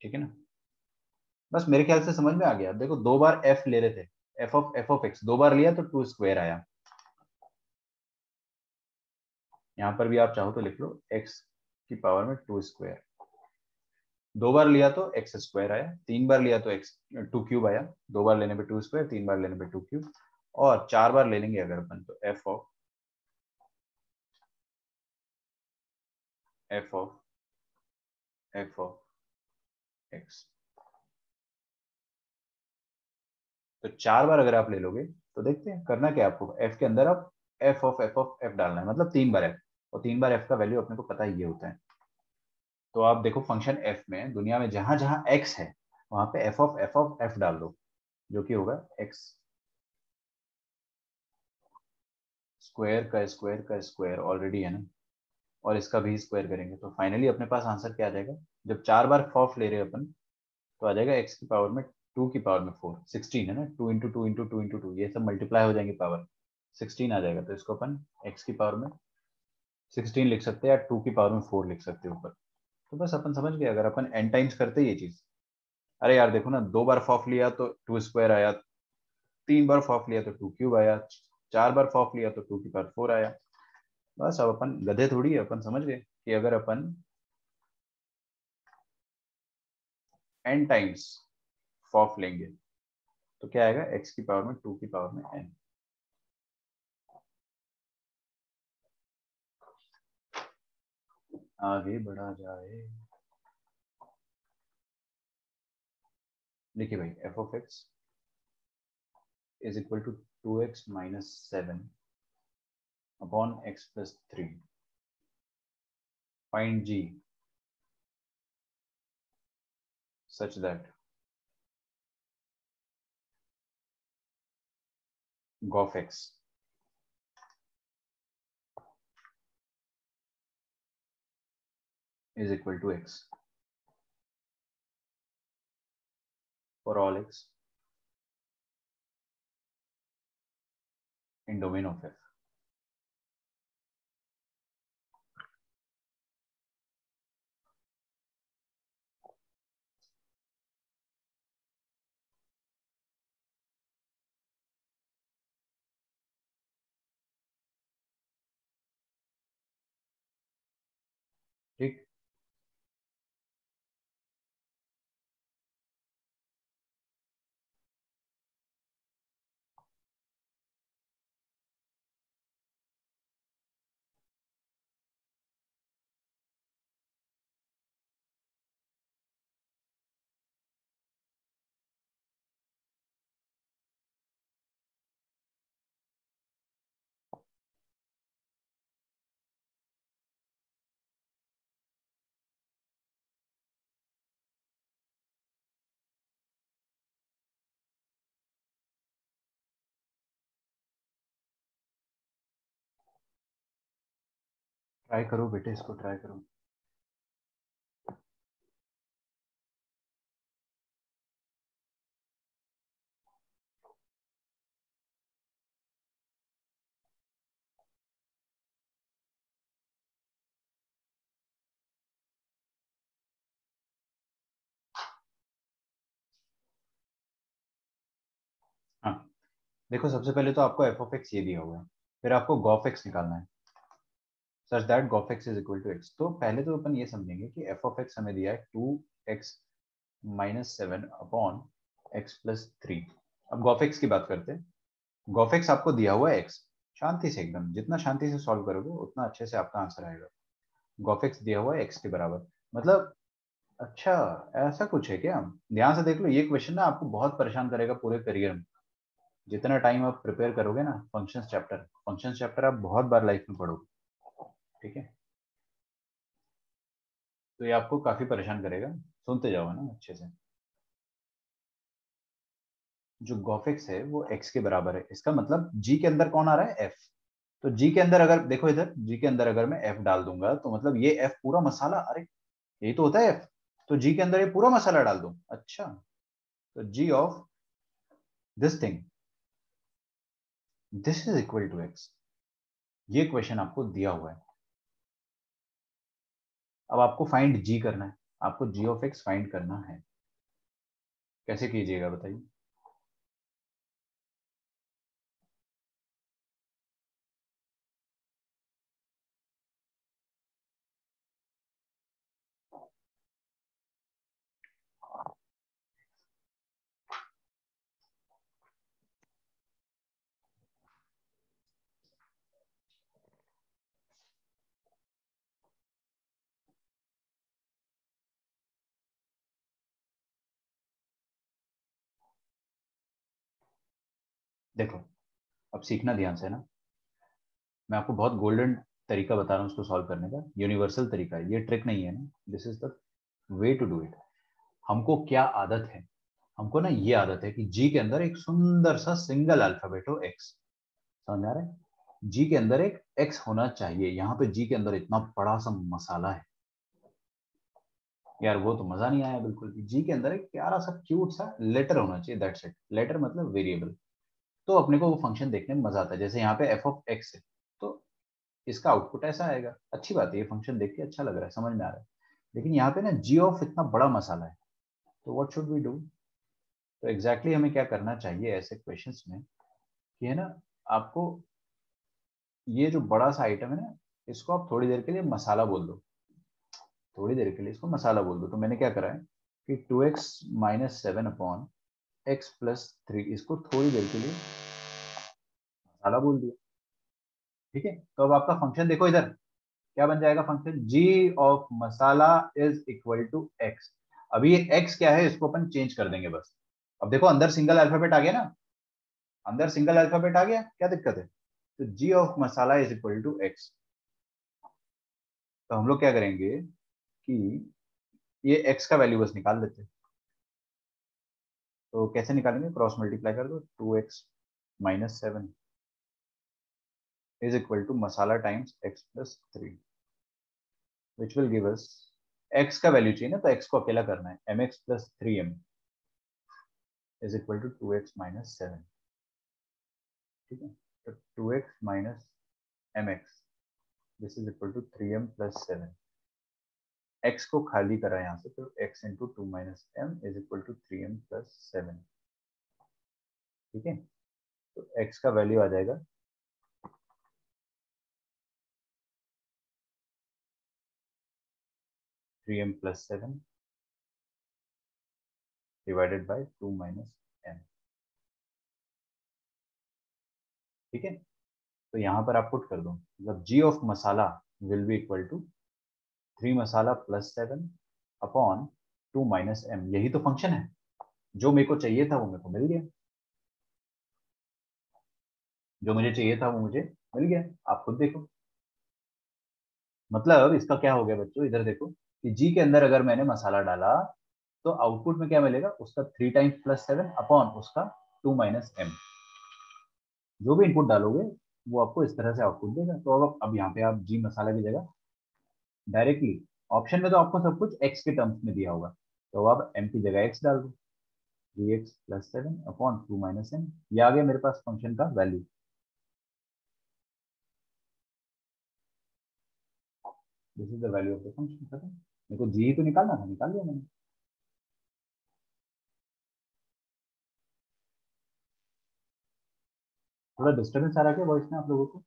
ठीक है ना। बस मेरे ख्याल से समझ में आ गया। देखो, 2 बार f ले रहे थे, f ऑफ x 2 बार लिया तो 2 स्क्वायर आया। यहाँ पर भी आप चाहो तो लिख लो x की पावर में 2 स्क्वायर। दो बार लिया तो एक्स स्क्वायर आया, तीन बार लिया तो एक्स टू क्यूब आया, दो बार लेने पे टू स्क्वायर, तीन बार लेने पे टू क्यूब, और चार बार ले लेंगे अगर अपन तो f of F of F of x. तो चार बार अगर आप ले लोगे तो देखते हैं करना क्या है आपको, एफ के अंदर आप एफ डालना है, मतलब तीन बार एफ, और तीन बार एफ का वैल्यू अपने को पता ही ये होता है। तो आप देखो फंक्शन एफ में दुनिया में जहां जहां एक्स है वहां पे एफ ऑफ एफ डाल दो, जो कि होगा एक्स स्क्वायर का स्क्वायर का स्क्वायर ऑलरेडी है ना, और इसका भी स्क्वायर करेंगे तो फाइनली अपने पास आंसर क्या आ जाएगा। जब चार बार फॉफ ले रहे हैं अपन तो आ जाएगा एक्स की पावर में टू की पावर में फोर, 16 है ना, two into two into two into two, ये सब मल्टीप्लाई हो जाएंगे पावर, 16 आ जाएगा। तो इसको अपन एक्स की पावर में 16 लिख सकते हैं या टू की पावर में फोर लिख सकते हैं ऊपर। तो बस अपन समझ गए अगर अपन एन टाइम्स करते ये चीज। अरे यार देखो ना, दो बार फॉफ लिया तो टू स्क्वायर आया, तीन बार फॉफ लिया तो टू क्यूब आया, चार बार फॉफ लिया तो टू की पावर फोर आया। बस अब अपन गधे थोड़ी है, अपन समझ गए कि अगर अपन एन टाइम्स फॉफ लेंगे तो क्या आएगा, एक्स की पावर में टू की पावर में एन। आगे बढ़ा जाए। देखिए भाई, f of x is equal to two x minus seven upon x plus three. Find g such that g of x is equal to x for all x in domain of f। ठीक, try करो बेटे, इसको try करो। हाँ, देखो सबसे पहले तो आपको एफ ऑफ एक्स ये दिया हुआ है, फिर आपको गॉफ एक्स निकालना है such that g of x is equal to x. तो पहले तो अपन ये समझेंगे कि एफ ऑफ एक्स हमें दिया है two x minus seven upon x plus three. अब गॉफ एक्स की बात करते हैं। गॉफ एक्स आपको दिया हुआ है एक्स, शांति से एकदम, जितना शांति से सॉल्व करोगे उतना अच्छे से आपका आंसर आएगा। गॉफ एक्स दिया हुआ है एक्स के बराबर, मतलब अच्छा ऐसा कुछ है क्या। ध्यान से देख लो, ये क्वेश्चन ना आपको बहुत परेशान करेगा पूरे करियर में। जितना टाइम आप प्रिपेयर करोगे ना फंक्शंस चैप्टर आप बहुत बार लाइफ में पढ़ोगे, ठीक है। तो ये आपको काफी परेशान करेगा, सुनते जाओ ना अच्छे से। जो गॉफिक्स है वो एक्स के बराबर है, इसका मतलब जी के अंदर कौन आ रहा है, एफ। तो जी के अंदर अगर देखो, इधर जी के अंदर अगर मैं एफ डाल दूंगा तो मतलब ये एफ पूरा मसाला, अरे यही तो होता है एफ। तो जी के अंदर ये पूरा मसाला डाल दूं, अच्छा। तो g of this thing, this is equal to x. ये क्वेश्चन आपको दिया हुआ है। अब आपको फाइंड जी करना है, आपको जी ऑफ एक्स फाइंड करना है। कैसे कीजिएगा बताइए। देखो अब सीखना ध्यान से ना, मैं आपको बहुत गोल्डन तरीका बता रहा हूँ उसको सॉल्व करने का, यूनिवर्सल तरीका है, ये ट्रिक नहीं है ना, this is the way to do it. हमको क्या आदत है, हमको ना ये आदत है कि जी के अंदर एक सुंदर सा सिंगल अल्फाबेट हो एक्स, समझ में आ रहा है? जी के अंदर एक एक्स होना चाहिए। यहाँ पे जी के अंदर इतना बड़ा सा मसाला है यार, वो तो मजा नहीं आया बिल्कुल भी। जी के अंदर एक प्यारा सा क्यूट सा लेटर होना चाहिए, दैट्स इट। लेटर मतलब वेरिएबल। तो अपने को वो फंक्शन देखने में मजा आता है। जैसे यहाँ पे एफ ऑफ एक्स है, तो इसका आउटपुट ऐसा आएगा। अच्छी बात है, ये फंक्शन देख के अच्छा लग रहा है, समझ में आ रहा है। लेकिन यहाँ पे ना जी ऑफ इतना बड़ा मसाला है, तो व्हाट शुड वी डू? तो एग्जैक्टली हमें क्या करना चाहिए ऐसे क्वेश्चंस में कि है ना, आपको ये जो बड़ा सा आइटम है ना, इसको आप थोड़ी देर के लिए मसाला बोल दो, थोड़ी देर के लिए इसको मसाला बोल दो। तो मैंने क्या करा है कि 2x-7 अपॉन x+3, इसको थोड़ी देर के लिए मसाला बोल दिया। ठीक है, तो अब आपका फंक्शन देखो इधर क्या बन जाएगा। फंक्शन g ऑफ मसाला इज इक्वल टू x। अभी ये x क्या है, इसको अपन चेंज कर देंगे बस। अब देखो अंदर सिंगल अल्फाबेट आ गया ना, अंदर सिंगल अल्फाबेट आ गया, क्या दिक्कत है? तो g ऑफ मसाला इज इक्वल टू x। तो हम लोग क्या करेंगे कि ये x का वैल्यू बस निकाल लेते हैं। तो कैसे निकालेंगे, क्रॉस मल्टीप्लाई कर दो, 2x-7 इज इक्वल टू मसाला times x+3, which will give us, x का वैल्यू चाहिए ना, तो x को अकेला करना है, mx+3m is equal to 2x-7। ठीक है, तो 2x-mx this is equal to 3m+7। x को खाली करा यहाँ से, तो x into 2-m is equal to 3m+7। ठीक है, तो x का वैल्यू आ जाएगा 3m+7 डिवाइडेड बाय 2-m। ठीक है, तो यहाँ पर आप पुट कर दो, मतलब g ऑफ मसाला विल बी इक्वल टू 3 मसाला प्लस 7 अपॉन 2-m। यही तो फंक्शन है, जो मेरे को चाहिए था वो मेरे को मिल गया, जो मुझे चाहिए था वो मुझे मिल गया। आप खुद देखो, मतलब इसका क्या हो गया बच्चों, इधर देखो कि जी के अंदर अगर मैंने मसाला डाला तो आउटपुट में क्या मिलेगा, उसका 3 टाइम्स+7 अपॉन उसका 2-m। जो भी इनपुट डालोगे वो आपको इस तरह से आउटपुट देगा। तो अब यहाँ पे आप जी मसाला की जगह डायरेक्टली, ऑप्शन में तो आपको सब कुछ एक्स के टर्म्स में दिया होगा, तो अब एम की जगह एक्स डाल दो, 3x+7 अपॉन 2-m। ये आ गया मेरे पास फंक्शन का value. This is the value of the function. खत्म, मेरे को जी तो निकालना था, निकाल लिया मैंने। थोड़ा डिस्टर्बेंस आ रहा है क्या वॉइस में आप लोगों को?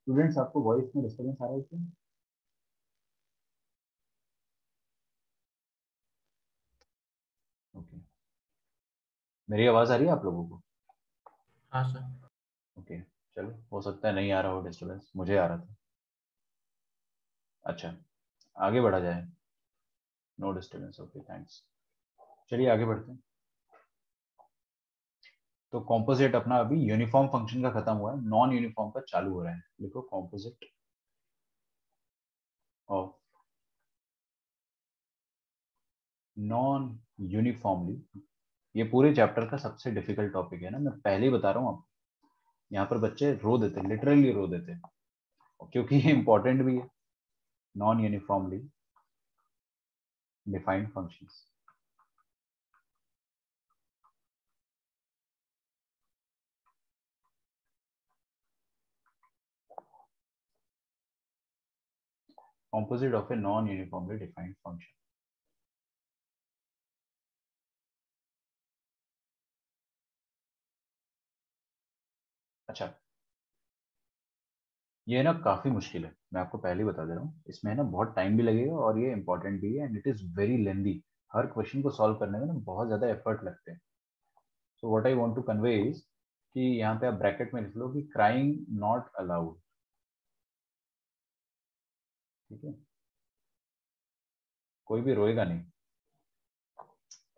स्टूडेंट्स, आपको वॉइस में डिस्टर्बेंस आ रहा है क्या? ओके, मेरी आवाज आ रही है आप लोगों को? हाँ सर। ओके, चलो, हो सकता है नहीं आ रहा हो डिस्टर्बेंस, मुझे आ रहा था। अच्छा, आगे बढ़ा जाए। No disturbance, okay thanks. चलिए आगे बढ़ते हैं। तो कॉम्पोजिट अपना अभी यूनिफॉर्म फंक्शन का खत्म हुआ है, नॉन यूनिफॉर्म का चालू हो रहा है। लिखो कॉम्पोजिट ऑफ नॉन यूनिफॉर्मली। ये पूरे चैप्टर का सबसे डिफिकल्ट टॉपिक है ना, मैं पहले ही बता रहा हूँ आपको। यहाँ पर बच्चे रो देते हैं, लिटरली रो देते हैं, क्योंकि ये इंपॉर्टेंट भी है। Non uniformly defined functions. composite of a non-uniformly defined function। अच्छा, ये ना काफी मुश्किल है, मैं आपको पहले ही बता दे रहा हूँ। इसमें ना बहुत टाइम भी लगेगा और ये इंपॉर्टेंट भी है, and it is very lengthy. हर क्वेश्चन को सॉल्व करने में ना बहुत ज्यादा एफर्ट लगते हैं। So what I want to convey is कि यहाँ पे आप ब्रैकेट में लिख लो कि क्राइंग नॉट अलाउड। ठीक है, कोई भी रोएगा नहीं,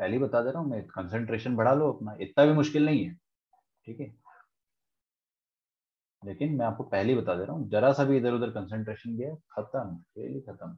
पहले ही बता दे रहा हूँ मैं, कंसंट्रेशन बढ़ा लो अपना, इतना भी मुश्किल नहीं है, ठीक है। लेकिन मैं आपको पहले ही बता दे रहा हूँ, जरा सा भी इधर उधर कंसंट्रेशन गया, खत्म, फेल ही खत्म।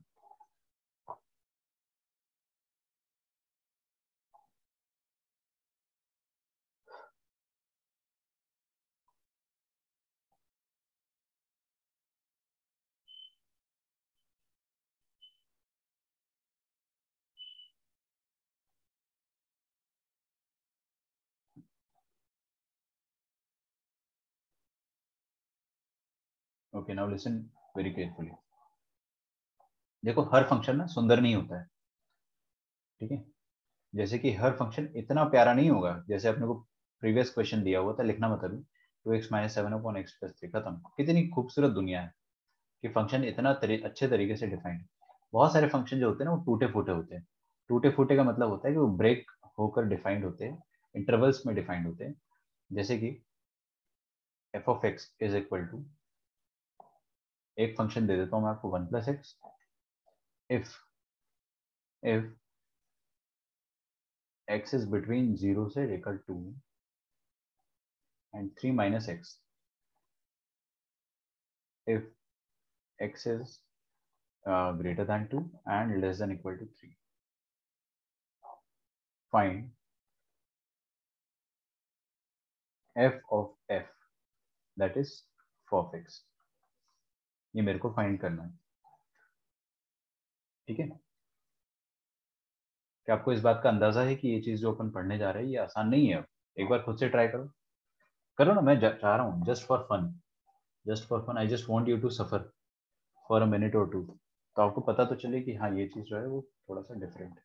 Okay, now listen very carefully. देखो, हर फंक्शन ना सुंदर नहीं होता है, ठीक है। जैसे कि हर फंक्शन इतना प्यारा नहीं होगा, जैसे अपने को प्रीवियस क्वेश्चन दिया हुआ था, लिखना मतलब 2x - 7/x+3, खत्म। कितनी खूबसूरत दुनिया है कि फंक्शन इतना अच्छे तरीके से डिफाइंड है। बहुत सारे फंक्शन जो होते हैं ना, वो टूटे फूटे होते हैं। टूटे फूटे का मतलब होता है कि वो ब्रेक होकर डिफाइंड होते हैं, इंटरवल्स में डिफाइंड होते हैं। जैसे कि f(x) इज इक्वल टू, एक फंक्शन दे देता हूं मैं आपको, 1+x, if x is between 0 से लेकर 2 and 3 - x, if x is greater than 2 and less than equal to 3, find f of f, that is f of x। ये मेरे को फाइंड करना है, ठीक है। क्या आपको इस बात का अंदाजा है कि ये चीज जो अपन पढ़ने जा रहे हैं ये आसान नहीं है? एक बार खुद से ट्राई करो, करो ना। मैं चाह रहा हूँ just for fun, just for fun, I just want you to suffer for a minute or two, तो आपको पता तो चले कि हाँ ये चीज जो है वो थोड़ा सा डिफरेंट है।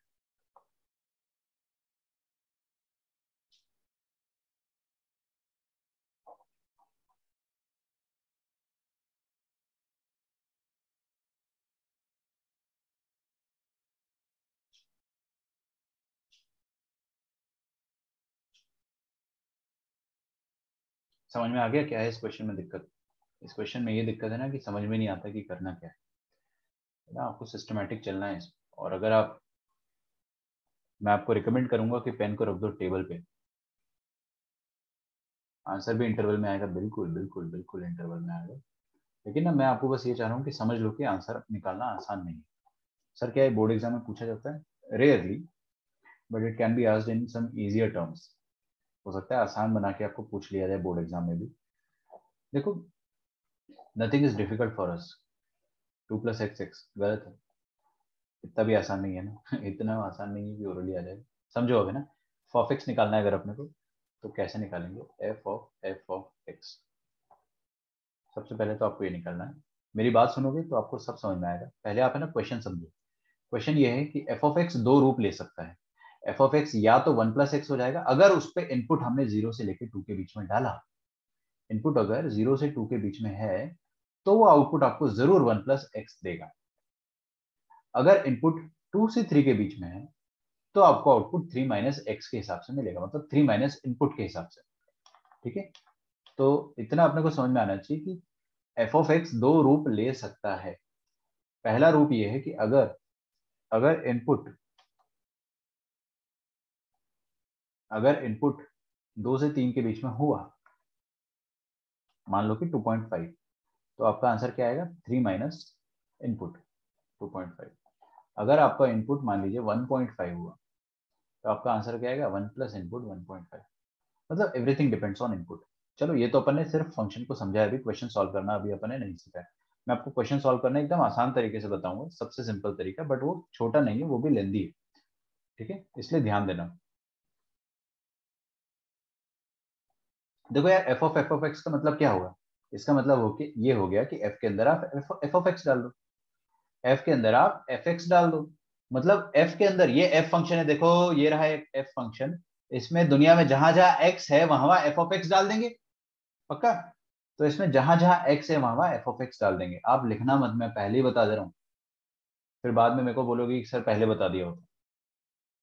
समझ में आ गया क्या है इस क्वेश्चन में दिक्कत? इस क्वेश्चन में ये दिक्कत है ना कि समझ में नहीं आता कि करना क्या है ना, आपको सिस्टमैटिक चलना है। और अगर आप, मैं आपको रिकमेंड करूंगा कि पेन को रख दो टेबल पे, आंसर भी इंटरवल में आएगा, बिल्कुल बिल्कुल बिल्कुल इंटरवल में आएगा। लेकिन ना मैं आपको बस ये चाह रहा हूँ कि समझ लो कि आंसर निकालना आसान नहीं है। सर क्या ये बोर्ड एग्जाम में पूछा जाता है? Rarely, but it can be asked in some easier terms. हो सकता है आसान बना के आपको पूछ लिया जाए बोर्ड एग्जाम में भी। देखो, nothing is difficult for us, 2+x गलत है, इतना भी आसान नहीं है ना इतना आसान नहीं है कि ओरली आ जाए। समझो अभी ना, f(x) निकालना है अगर अपने को, तो कैसे निकालेंगे? f(x)। सबसे पहले तो आपको ये निकालना है, मेरी बात सुनोगे तो आपको सब समझ में आएगा। पहले आप है ना क्वेश्चन समझो। क्वेश्चन ये है कि f(x) दो रूप ले सकता है। f(x) या तो 1+x हो जाएगा, अगर उस पर इनपुट हमने 0 से लेकर 2 के बीच में डाला। इनपुट अगर 0 से 2 के बीच में है तो वो आउटपुट आपको जरूर 1+x देगा। अगर इनपुट 2 से 3 के बीच में है तो आपको आउटपुट 3 - x के हिसाब से मिलेगा, मतलब 3 - इनपुट के हिसाब से, ठीक है। तो इतना अपने को समझ में आना चाहिए कि f(x) दो रूप ले सकता है। पहला रूप ये है कि अगर अगर इनपुट अगर इनपुट 2 से 3 के बीच में हुआ, मान लो कि 2.5, तो आपका आंसर क्या आएगा? 3 - इनपुट 2.5। अगर आपका इनपुट मान लीजिए 1.5 हुआ, तो आपका आंसर क्या आएगा? 1 + इनपुट 1.5। मतलब एवरीथिंग डिपेंड्स ऑन इनपुट। चलो, ये तो अपन ने सिर्फ फंक्शन को समझा है, अभी क्वेश्चन सॉल्व करना अभी अपन ने नहीं सीखा है। मैं आपको क्वेश्चन सॉल्व करना एकदम आसान तरीके से बताऊंगा, सबसे सिंपल तरीका, बट वो छोटा नहीं है, वो भी लेंदी है, ठीक है, इसलिए ध्यान देना। देखो यार, f(x) का मतलब क्या होगा? इसका मतलब हो कि ये हो गया कि f के अंदर आप f(x) डाल दो, f के अंदर आप f(x) डाल दो। मतलब f के अंदर ये f फंक्शन है, देखो ये रहा एक f फंक्शन, इसमें दुनिया में जहां जहां x है वहां वहां f(x) डाल देंगे, पक्का। तो इसमें जहां जहां x है वहां वहां f(x) डाल देंगे। आप लिखना मत, मैं पहले ही बता दे रहा हूँ, फिर बाद में मेरे को बोलोगे कि सर पहले बता दिया होता।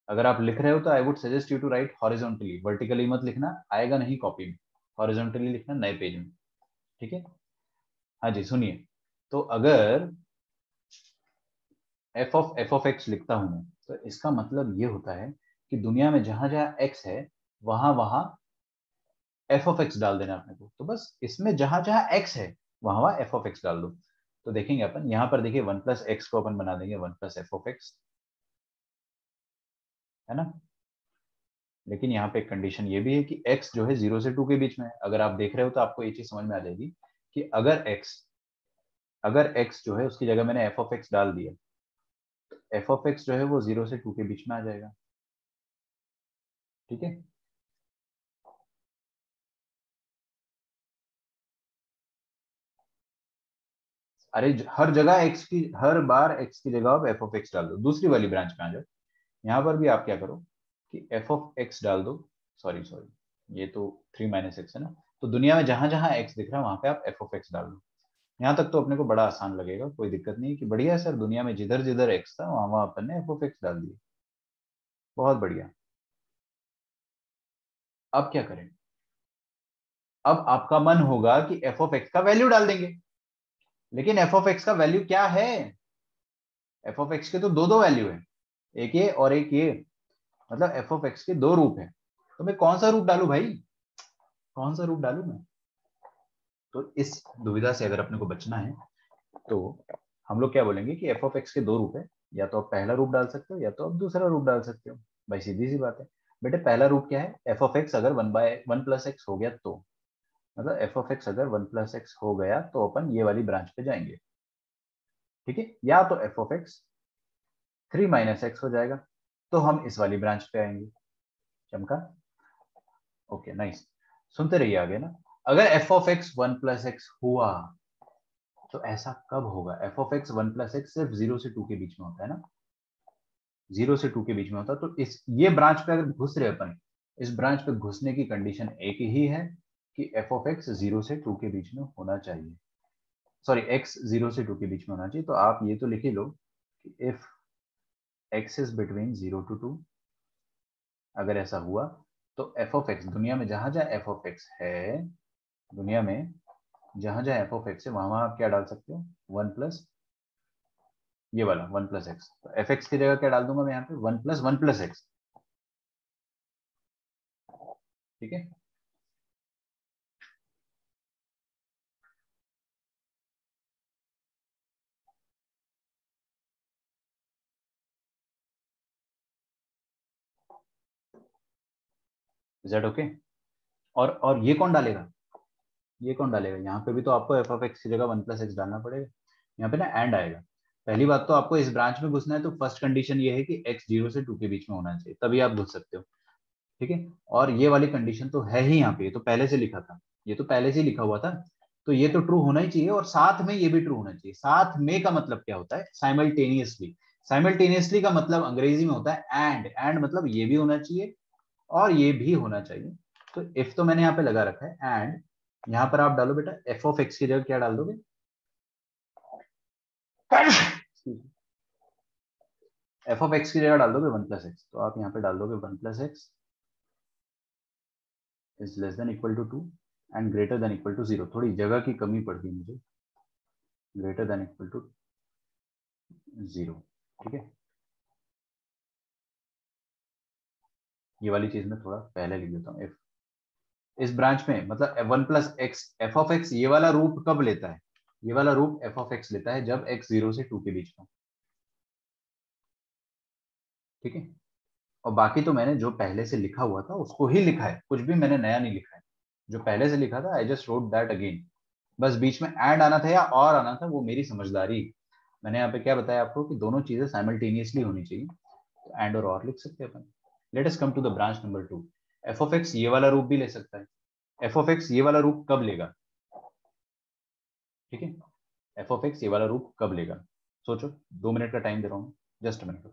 अगर आप लिख रहे हो तो I would suggest you to write horizontally, vertically मत लिखना, आएगा नहीं कॉपी में। हॉरिजॉन्टली लिखना नए पेज में, ठीक है। हाँ जी, सुनिए। तो अगर एफ ऑफ एक्स लिखता हूं मैं, तो इसका मतलब ये होता है कि दुनिया में जहां जहां एक्स है वहां वहां एफ ऑफ एक्स डाल देना अपने को। तो बस इसमें जहां जहां एक्स है वहां वहां एफ ऑफ एक्स डाल दो। तो देखेंगे अपन यहाँ पर, देखिए वन प्लस एक्स को अपन बना देंगे one plus F of x, है ना। लेकिन यहाँ पे एक कंडीशन ये भी है कि x जो है 0 से 2 के बीच में है। अगर आप देख रहे हो तो आपको ये चीज समझ में आ जाएगी कि अगर x जो है उसकी जगह मैंने एफ ऑफ एक्स डाल दिया, तो एफ ऑफ एक्स जो है वो 0 से 2 के बीच में आ जाएगा। ठीक है, अरे हर जगह x की, हर बार x की जगह आप एफ ऑफ एक्स डाल दो। दूसरी वाली ब्रांच में आ जाओ, यहाँ पर भी आप क्या करो कि एफ ऑफ एक्स डाल दो। सॉरी सॉरी, ये तो 3 - x है ना। तो दुनिया में जहां जहां x दिख रहा है वहां पे आप एफ ऑफ एक्स डाल दो। यहाँ तक तो अपने को बड़ा आसान लगेगा, कोई दिक्कत नहीं है कि बढ़िया है सर, दुनिया में जिधर जिधर एक्स था वहां वहां अपन ने एफ ऑफ एक्स डाल दिया। बहुत बढ़िया। अब क्या करें, अब आपका मन होगा कि एफ ऑफ एक्स का वैल्यू डाल देंगे, लेकिन एफ ऑफ एक्स का वैल्यू क्या है? एफ ऑफ एक्स के तो दो दो वैल्यू है, एक ये और एक ये, मतलब एफ ऑफ एक्स के दो रूप है। तो मैं कौन सा रूप डालू भाई, कौन सा रूप डालू मैं? तो इस दुविधा से अगर अपने को बचना है तो हम लोग क्या बोलेंगे कि एफ ऑफ एक्स के दो रूप है, या तो आप पहला रूप डाल सकते हो या तो आप दूसरा रूप डाल सकते हो। भाई सीधी सी बात है। बेटे पहला रूप क्या है, एफ ऑफ एक्स अगर वन प्लस एक्स हो गया तो, मतलब एफ ऑफ एक्स अगर वन प्लस एक्स हो गया तो अपन ये वाली ब्रांच पे जाएंगे। ठीक है, या तो एफ ऑफ एक्स 3 - x हो जाएगा, तो हम इस वाली ब्रांच पे आएंगे। चमका? Okay nice. सुनते रहिए आगे ना। अगर F of x one plus x हुआ तो ऐसा कब होगा? F of x one plus x सिर्फ 0 से 2 के बीच में होता है ना, 0 से 2 के बीच में होता है। तो इस ये ब्रांच पे अगर घुस रहे अपन, इस ब्रांच पे घुसने की कंडीशन एक ही है कि एफ ऑफ एक्स 0 से 2 के बीच में होना चाहिए। सॉरी, एक्स 0 से 2 के बीच में होना चाहिए। तो आप ये तो लिख ही लो कि if x is between 0 to 2, अगर ऐसा हुआ तो एफ ऑफ एक्स, दुनिया में जहां जहां एफ ऑफ एक्स है, दुनिया में जहां जहां एफ ऑफ एक्स है वहां वहां आप क्या डाल सकते हो, वन प्लस ये वाला वन प्लस एक्स। तो एफ एक्स की जगह क्या डाल दूंगा मैं यहाँ पे, वन प्लस एक्स। ठीक है, इज दैट ओके? और ये कौन डालेगा, ये कौन डालेगा? यहाँ पे भी तो आपको एफ ऑफ एक्स की जगह वन प्लस एक्स डालना पड़ेगा। यहाँ पे ना एंड आएगा। पहली बात तो आपको इस ब्रांच में घुसना है तो फर्स्ट कंडीशन ये है कि एक्स 0 से 2 के बीच में होना चाहिए, तभी आप घुस सकते हो। ठीक है, और ये वाली कंडीशन तो है ही यहाँ पे, ये तो पहले से लिखा था, ये तो पहले से ही लिखा हुआ था। तो ये तो ट्रू होना ही चाहिए, और साथ में ये भी ट्रू होना चाहिए। साथ में का मतलब क्या होता है, साइमल्टेनियसली। साइमल्टेनियसली का मतलब अंग्रेजी में होता है एंड मतलब ये भी होना चाहिए और ये भी होना चाहिए। तो इफ तो मैंने यहाँ पे लगा रखा है एंड, यहाँ पर आप डालो बेटा एफ ऑफ एक्स की जगह क्या डाल दोगे, एफ ऑफ एक्स की जगह डाल दोगे वन प्लस एक्स। तो आप यहाँ पे डाल दोगे one plus x is less than equal to 2 and greater than equal to 0। थोड़ी जगह की कमी पड़ गई मुझे, ग्रेटर देन इक्वल टू 0। ठीक है, ये वाली चीज में थोड़ा पहले लिख देता हूँ। इफ इस ब्रांच में मतलब one plus x F of x ये वाला रूप कब लेता है, ये वाला रूप एफ ऑफ एक्स लेता है जब एक्स 0 से 2 के बीच में। ठीक है, और बाकी तो मैंने जो पहले से लिखा हुआ था उसको ही लिखा है, कुछ भी मैंने नया नहीं लिखा है। जो पहले से लिखा था I just wrote that again. बस बीच में एंड आना था या और आना था, वो मेरी समझदारी। मैंने यहाँ पे क्या बताया आपको कि दोनों चीजें साइमल्टेनियसली होनी चाहिए, तो एंड और लिख सकते हैं अपन। Let us come to the branch number 2। F of x ये वाला रूप भी ले सकता है। एफ ऑफ एक्स ये वाला रूप कब लेगा? ठीक है, एफ ऑफ एक्स ये वाला रूप कब लेगा? सोचो, 2 मिनट का टाइम दे रहा हूँ, जस्ट अ मिनट।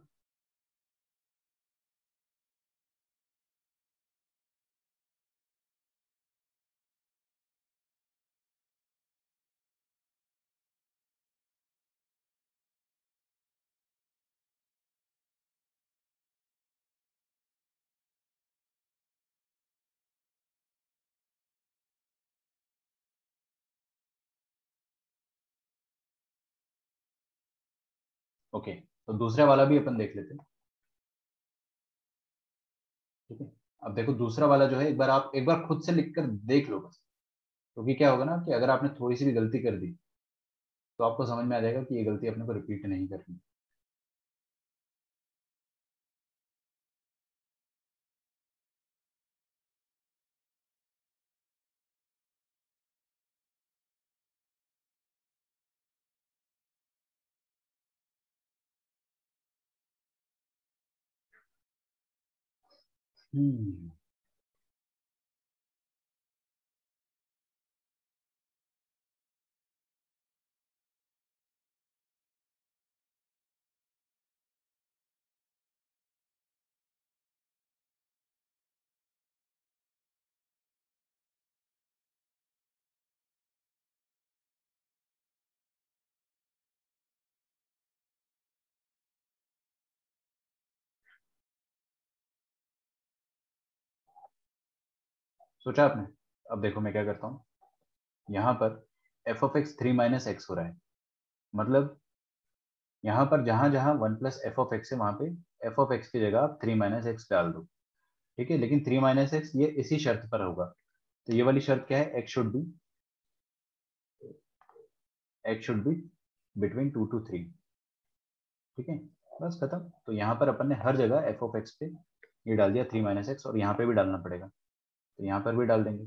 ओके, तो दूसरा वाला भी अपन देख लेते हैं। ठीक है, अब देखो दूसरा वाला जो है, एक बार खुद से लिखकर देख लो बस, क्योंकि क्या होगा ना कि अगर आपने थोड़ी सी भी गलती कर दी तो आपको समझ में आ जाएगा कि ये गलती अपने को रिपीट नहीं करनी। हम्म सोचा आपने? अब देखो मैं क्या करता हूँ, यहाँ पर एफ ऑफ एक्स 3 - x हो रहा है, मतलब यहाँ पर जहां जहां 1 + f(x) है वहां पे एफ ऑफ एक्स की जगह आप 3 - x डाल दो। ठीक है, लेकिन 3 - x ये इसी शर्त पर होगा। तो ये वाली शर्त क्या है, x should be between 2 to 3। ठीक है, बस खत्म। तो यहाँ पर अपन ने हर जगह एफ ऑफ एक्स पे ये डाल दिया 3 - x, और यहाँ पे भी डालना पड़ेगा, तो यहाँ पर भी डाल देंगे।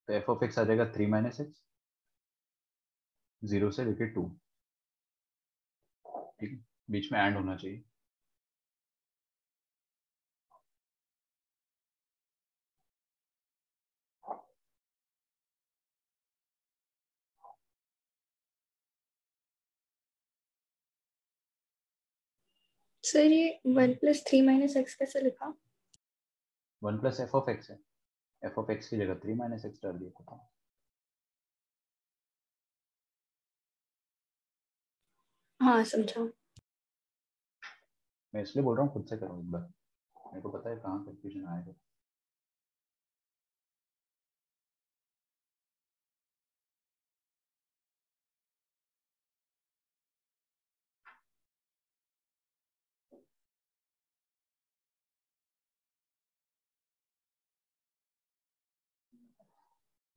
तो एफ ऑफ एक्स आ जाएगा 3 - x, 0 से लेके 2। ठीक है, बीच में एंड होना चाहिए। सर ये 1 + 3 - x कैसे लिखा? 1 + f(x) है, एफ ऑफ एक्स की जगह 3 - x डाल दिया, खत्म। हाँ समझा। मैं इसलिए बोल रहा हूँ खुद से करो एक बार, मेरे को पता है कहाँ कंफ्यूजन आएगा।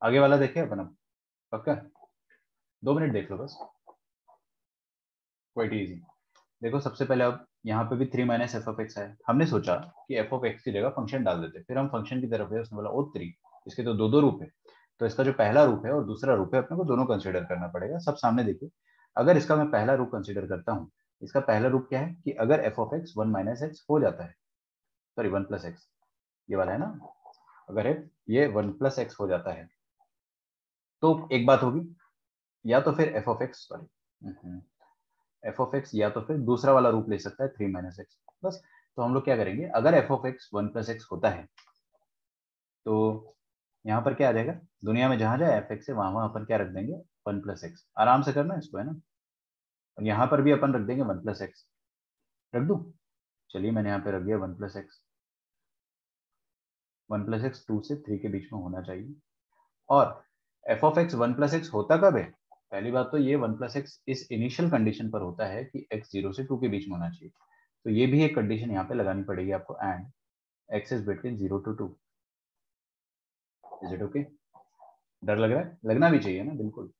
आगे वाला देखे अपन अब, पक्का 2 मिनट देख लो बस, क्वाइट इजी। देखो सबसे पहले अब यहाँ पे भी 3 - f(x) है, हमने सोचा कि एफ ऑफ एक्स की जगह फंक्शन डाल देते, फिर हम फंक्शन की तरफ गए, उसने बोला ओ 3, इसके तो दो दो रूप है, तो इसका जो पहला रूप है और दूसरा रूप है अपने को दोनों कंसिडर करना पड़ेगा। सब सामने देखिए, अगर इसका मैं पहला रूप कंसिडर करता हूँ, इसका पहला रूप क्या है कि अगर एफ ऑफ एक्स 1 - x हो जाता है, सॉरी 1 + x, ये वाला है ना, अगर ये 1 + x हो जाता है तो एक बात होगी, या तो फिर F of x, sorry F of x या तो फिर दूसरा वाला रूप ले सकता है 3 - x। बस, तो हम लोग क्या करेंगे, अगर एफ ऑफ एक्स 1 + x होता है तो यहाँ पर क्या आ जाएगा, दुनिया में जहां जहां एफ एक्स है वहां वहां अपन क्या रख देंगे, 1 + x। आराम से करना इसको, है ना। और यहाँ पर भी अपन रख देंगे 1 + x, रख दू, चलिए मैंने यहाँ पे रख दिया 1 + x। 1 + x 2 से 3 के बीच में होना चाहिए। और एफ ऑफ एक्स 1 + x होता कब है, पहली बात तो ये 1 + x इस इनिशियल कंडीशन पर होता है कि x 0 से 2 के बीच में होना चाहिए, तो ये भी एक कंडीशन यहाँ पे लगानी पड़ेगी आपको, and x is between 0 to 2। Is it okay? डर लग रहा है? लगना भी चाहिए ना, बिल्कुल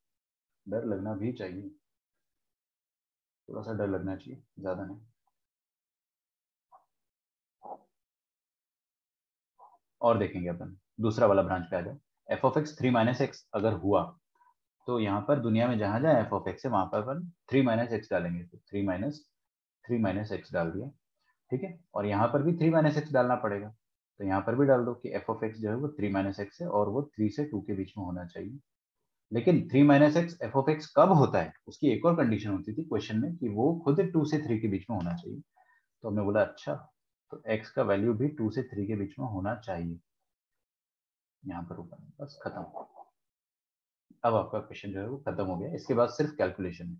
डर लगना भी चाहिए, थोड़ा सा डर लगना चाहिए, ज्यादा नहीं। और देखेंगे अपन, दूसरा वाला ब्रांच पे आ जाओ, एफ ऑफ एक्स 3 - x अगर हुआ तो यहाँ पर दुनिया में जहां जहां एफ ऑफ एक्स है वहां पर अपन 3 - x डालेंगे, तो 3 - x डाल दिया। ठीक है, और यहाँ पर भी 3 - x डालना पड़ेगा, तो यहाँ पर भी डाल दो कि एफ ऑफ एक्स जो है वो 3 - x है और वो 3 से 2 के बीच में होना चाहिए। लेकिन 3 - x एफ ऑफ एक्स कब होता है, उसकी एक और कंडीशन होती थी क्वेश्चन में कि वो खुद 2 से 3 के बीच में होना चाहिए। तो हमने बोला अच्छा, तो x का वैल्यू भी 2 से 3 के बीच में होना चाहिए, यहाँ पर ऊपर, बस खत्म। अब आपका क्वेश्चन जो है वो खत्म हो गया, इसके बाद सिर्फ कैलकुलेशन है।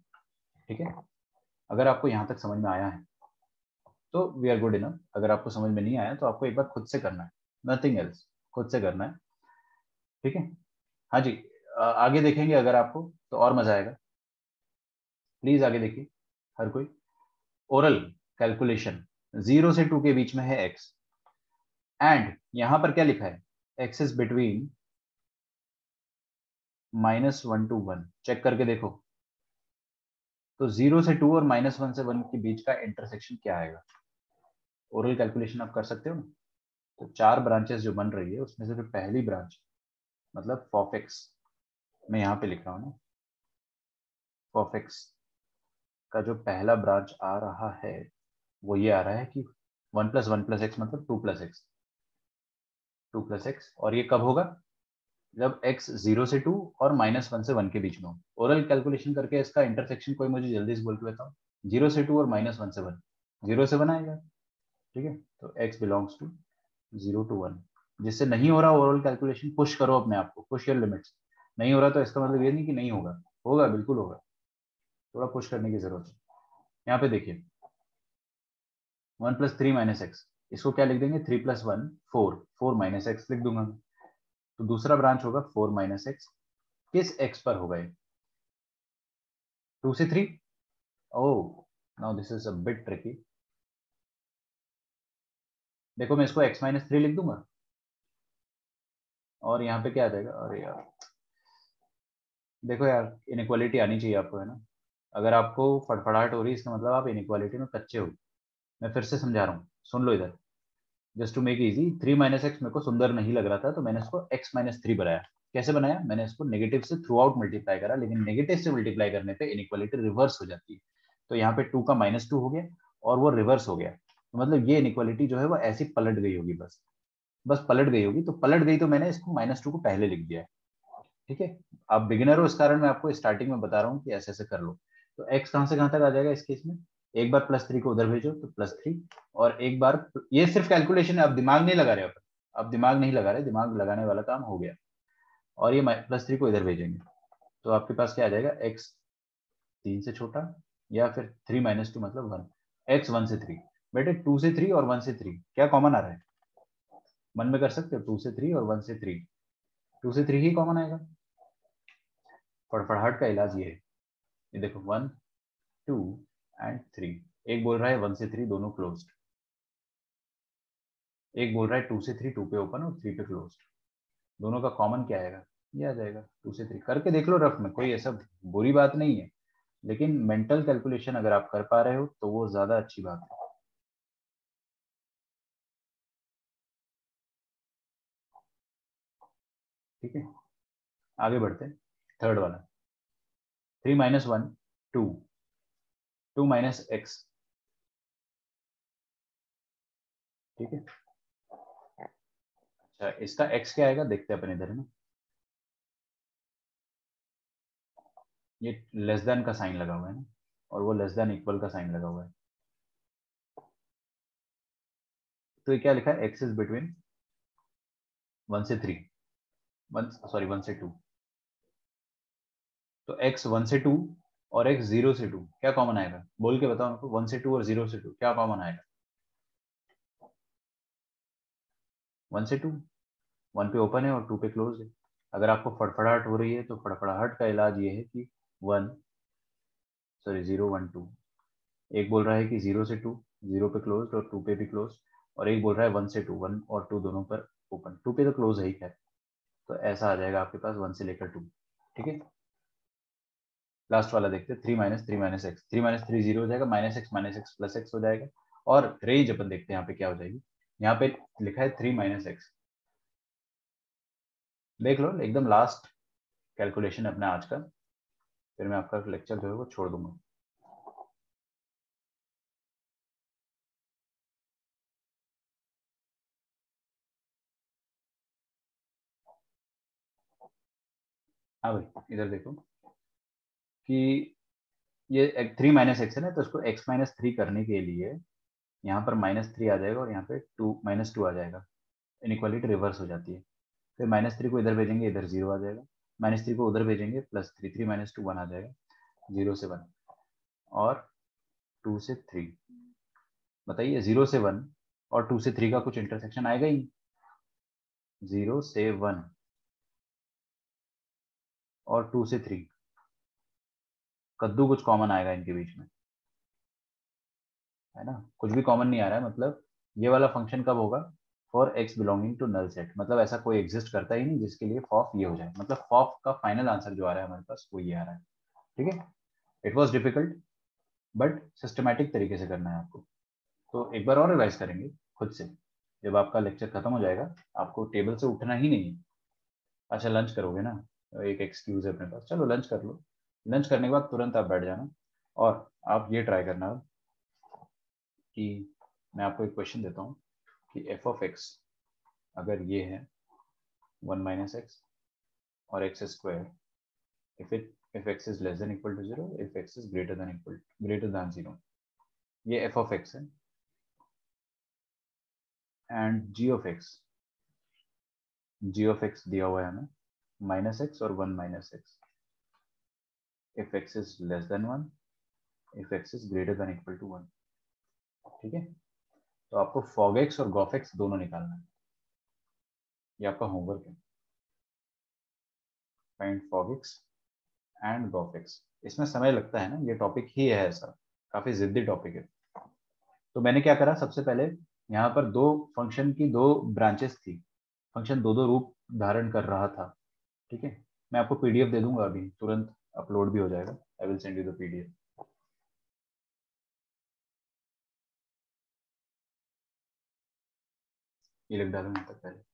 ठीक है, अगर आपको यहाँ तक समझ में आया है तो वी आर गुड इनफ। अगर आपको समझ में नहीं आया तो आपको एक बार खुद से करना है, नथिंग एल्स, खुद से करना है। ठीक है, हाँ जी, आगे देखेंगे अगर आपको तो और मजा आएगा। प्लीज आगे देखिए हर कोई। ओरल कैलकुलेशन 0 से 2 के बीच में है x, एंड यहां पर क्या लिखा है, x is between -1 to 1। Check करके देखो तो 0 से 2 और -1 से 1 के बीच का इंटरसेक्शन क्या आएगा। ओरल कैलकुलेशन आप कर सकते हो ना। तो 4 ब्रांचेस जो बन रही है उसमें से फिर पहली ब्रांच मतलब फॉफेक्स, मैं यहाँ पे लिख रहा हूँ ना, फॉफेक्स का जो पहला ब्रांच आ रहा है वो ये आ रहा है कि 1 + 1 + x मतलब 2 + x, 2 + x, और ये कब होगा, जब x 0 से 2 और -1 से 1 के बीच में हो। ओरल कैलकुलेशन करके इसका इंटरसेक्शन कोई मुझे जल्दी से बोल के बताओ। 0 से 2 और -1 से 1, 0 से 1 आएगा, ठीक है। तो x बिलोंग्स टू 0 to 1। जिससे नहीं हो रहा ओरल कैलकुलेशन, पुश करो अपने आप को, पुश योर लिमिट्स। नहीं हो रहा तो इसका मतलब ये नहीं कि नहीं होगा, होगा, बिल्कुल होगा, थोड़ा पुश करने की जरूरत है। यहाँ पे देखिए 1 + 3 - x, इसको क्या लिख देंगे, 3 + 1 4, 4 - x लिख दूंगा मैं। तो दूसरा ब्रांच होगा 4 - x, किस x पर होगा ये, 2 से 3। Oh, now this is a bit tricky. देखो मैं इसको x - 3 लिख दूंगा और यहाँ पे क्या आ जाएगा, अरे यार देखो यार, इनइक्वालिटी आनी चाहिए आपको, है ना। अगर आपको फड़फड़ाहट हो रही है इसका मतलब आप इनइक्वालिटी में कच्चे हो। मैं फिर से समझा रहा हूँ, सुन लो इधर। Just to make easy, 3 - x मेरे को सुंदर नहीं लग रहा था तो मैंने इसको x - 3 बनाया। कैसे बनाया, मैंने इसको नेगेटिव से थ्रू आउट मल्टीप्लाई करा, लेकिन नेगेटिव से मल्टीप्लाई करने पे इनइक्वालिटी रिवर्स हो जाती है। तो यहाँ पे 2 का -2 हो गया और वो रिवर्स हो गया, तो मतलब ये इनइक्वालिटी जो है वो ऐसी पलट गई होगी, बस बस पलट गई होगी। तो पलट गई तो मैंने इसको -2 को पहले लिख दिया है, ठीक है। आप बिगिनर हो इस कारण मैं आपको स्टार्टिंग में बता रहा हूँ कि ऐसे ऐसे कर लो। तो x कहाँ से कहाँ तक आ जाएगा इस केस में, एक बार +3 को उधर भेजो तो +3, और एक बार, ये सिर्फ कैलकुलेशन है, अब दिमाग नहीं लगा रहे अपन, अब दिमाग नहीं लगा रहे, दिमाग लगाने वाला काम हो गया। और ये +3 को इधर भेजेंगे तो आपके पास क्या आ जाएगा, x 3 से छोटा, या फिर 3 - 2 मतलब 1, x 1 से 3। बेटे 2 से 3 और 1 से 3 क्या कॉमन आ रहा है, मन में कर सकते हो, 2 से 3 और 1 से 3, 2 से 3 ही कॉमन आएगा। फड़फड़ाहट का इलाज ये है, ये देखो 1 2 एंड 3, एक बोल रहा है 1 से 3 दोनों क्लोज्ड, एक बोल रहा है 2 से 3 2 पे ओपन और 3 पे क्लोज्ड। दोनों का कॉमन क्या आएगा, ये आ जाएगा 2 से 3। करके देख लो रफ में, कोई ऐसा बुरी बात नहीं है, लेकिन मेंटल कैलकुलेशन अगर आप कर पा रहे हो तो वो ज्यादा अच्छी बात है, ठीक है। आगे बढ़ते हैं, थर्ड वाला, 3 - 1 2, 2 - x, ठीक है। अच्छा इसका x क्या आएगा देखते हैं अपन इधर, है ना। ये लेस देन का साइन लगा हुआ है ना, और वो लेस देन इक्वल का साइन लगा हुआ है। तो ये क्या लिखा है, x इज बिटवीन 1 से 3, 1 सॉरी 1 से 2। तो x 1 से 2 और x 0 से 2 क्या कॉमन आएगा, बोल के बताओ मेरे को, 1 से 2 और 0 से 2 क्या कॉमन आएगा। 1 से 2, 1 पे ओपन है और 2 पे क्लोज है। अगर आपको फड़फड़ाहट हो रही है तो फड़फड़ाहट का इलाज ये है कि 1 सॉरी 0 1 2, एक बोल रहा है कि 0 से 2 0 पे क्लोज और 2 पे भी क्लोज, और एक बोल रहा है 1 से 2 1 और 2 दोनों पर ओपन, 2 पे तो क्लोज है ही खैर। तो ऐसा आ जाएगा आपके पास 1 से लेकर 2, ठीक है। लास्ट वाला देखते हैं, 3 - 3 - x, 3 - 3 0 हो जाएगा, -x - x + x हो जाएगा। और रेंज अपन देखते हैं यहाँ पे क्या हो जाएगी, यहाँ पे लिखा है 3 - x, देख लो एकदम लास्ट कैलकुलेशन है अपना आज का, फिर मैं आपका लेक्चर जो है वो छोड़ दूंगा। हाँ भाई इधर देखो कि ये 3 - x है ना, तो इसको x - 3 करने के लिए यहाँ पर -3 आ जाएगा और यहाँ पे 2 -2 आ जाएगा, इनइक्वालिटी रिवर्स हो जाती है। फिर -3 को इधर भेजेंगे, इधर 0 आ जाएगा, -3 को उधर भेजेंगे +3, 3 - 2 1 आ जाएगा, 0 से 1 और 2 से 3। बताइए 0 से 1 और 2 से 3 का कुछ इंटरसेक्शन आएगा ही, 0 से 1 और 2 से 3 कद्दू कुछ कॉमन आएगा इनके बीच में, है ना, कुछ भी कॉमन नहीं आ रहा है, मतलब ये वाला फंक्शन कब होगा, for x belonging to null set, मतलब ऐसा कोई एग्जिस्ट करता ही नहीं जिसके लिए फॉफ ये हो जाए, मतलब फॉफ का फाइनल आंसर जो आ रहा है हमारे पास वो ये आ रहा है। ठीक है, it was difficult but systematic तरीके से करना है आपको। तो एक बार और रिवाइज करेंगे खुद से, जब आपका लेक्चर खत्म हो जाएगा आपको टेबल से उठना ही नहीं है। अच्छा लंच करोगे ना, एक एक्सक्यूज है अपने पास, चलो लंच कर लो, लंच करने के बाद तुरंत आप बैठ जाना और आप ये ट्राई करना कि मैं आपको एक क्वेश्चन देता हूँ कि एफ ऑफ एक्स अगर ये है 1 माइनस एक्स और x square, if x is less than equal to 0, if x is greater than 0, ये f of x है, and g of x दिया हुआ है हमें माइनस एक्स और 1 minus x, if x is less than 1, if x is greater than equal to 1। ठीक है, तो आपको fog x और gof x दोनों निकालना है, ये आपका होमवर्क है, find fog x and gof x। इसमें समय लगता है ना, ये टॉपिक ही है ऐसा, काफी जिद्दी टॉपिक है। तो मैंने क्या करा, सबसे पहले यहाँ पर दो फंक्शन की दो ब्रांचेस थी, फंक्शन दो दो रूप धारण कर रहा था। ठीक है, मैं आपको पीडीएफ दे दूंगा, अभी तुरंत अपलोड भी हो जाएगा, I will send you the PDF. ये लिख डालूंगा तक पहले।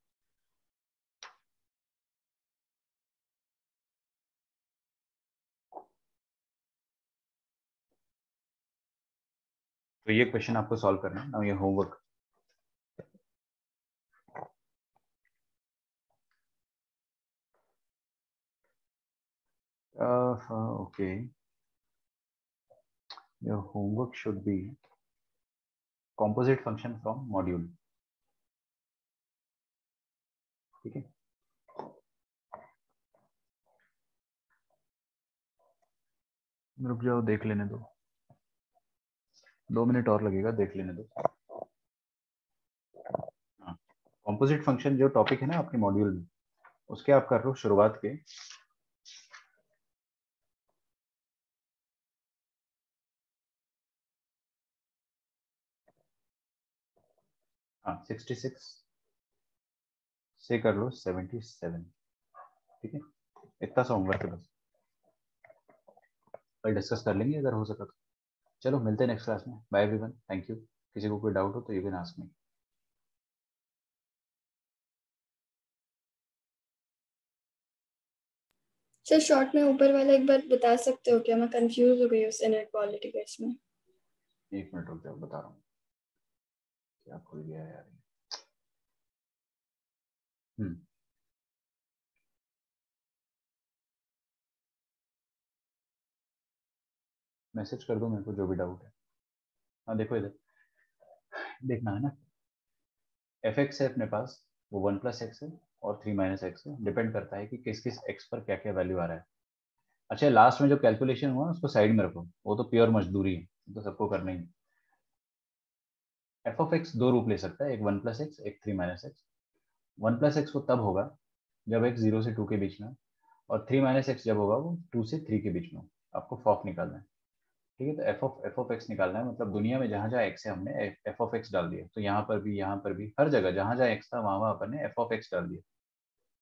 तो ये क्वेश्चन आपको सॉल्व करना है ना, ये homework. okay, your homework should be composite function from module। ठीक है, रुक जाओ देख लेने दो, 2 मिनट और लगेगा, देख लेने दो। हाँ, कॉम्पोजिट फंक्शन जो टॉपिक है ना आपके मॉड्यूल में, उसके आप कर लो शुरुआत के। हाँ 66 से कर लो 77। ठीक है, इतना सा होमवर्क है बस, कल डिस्कस कर लेंगे अगर हो सका तो। चलो मिलते हैं नेक्स्ट क्लास में, बाय एवरीवन, थैंक यू। किसी को कोई डाउट हो तो you can ask me. Sir short में ऊपर वाला एक बार बता सकते हो क्या, मैं कंफ्यूज हो गई उस इनइक्वालिटी केस में। एक मिनट रुक जाओ, बता रहा हूँ, क्या खुल गया है यार। मैसेज कर दो मेरे को जो भी डाउट है। हाँ देखो इधर देखना है ना, एफ एक्स है अपने पास, वो 1 प्लस एक्स है और 3 माइनस एक्स है, डिपेंड करता है कि किस किस एक्स पर क्या क्या वैल्यू आ रहा है। अच्छा लास्ट में जो कैलकुलेशन हुआ उसको साइड में रखो, वो तो प्योर मजदूरी है, तो सबको करना ही। एफ ऑफ एक्स दो रूप ले सकता है, एक 1 प्लस एक्स, एक 3 माइनस एक्स। 1 प्लस एक्स वो तब होगा जब एक्स 0 से 2 के बीच में हो, और 3 माइनस एक्स जब होगा वो 2 से 3 के बीच में हो। आपको फॉफ निकालना है। ठीक है, तो एफ ऑफ एक्स निकालना है, मतलब दुनिया में जहां जहां एक्स है हमने एफ ऑफ एक्स डाल दिया, तो यहाँ पर भी हर जगह जहां जहां एक्स था वहां वहां अपन ने एफ ऑफ एक्स डाल दिया।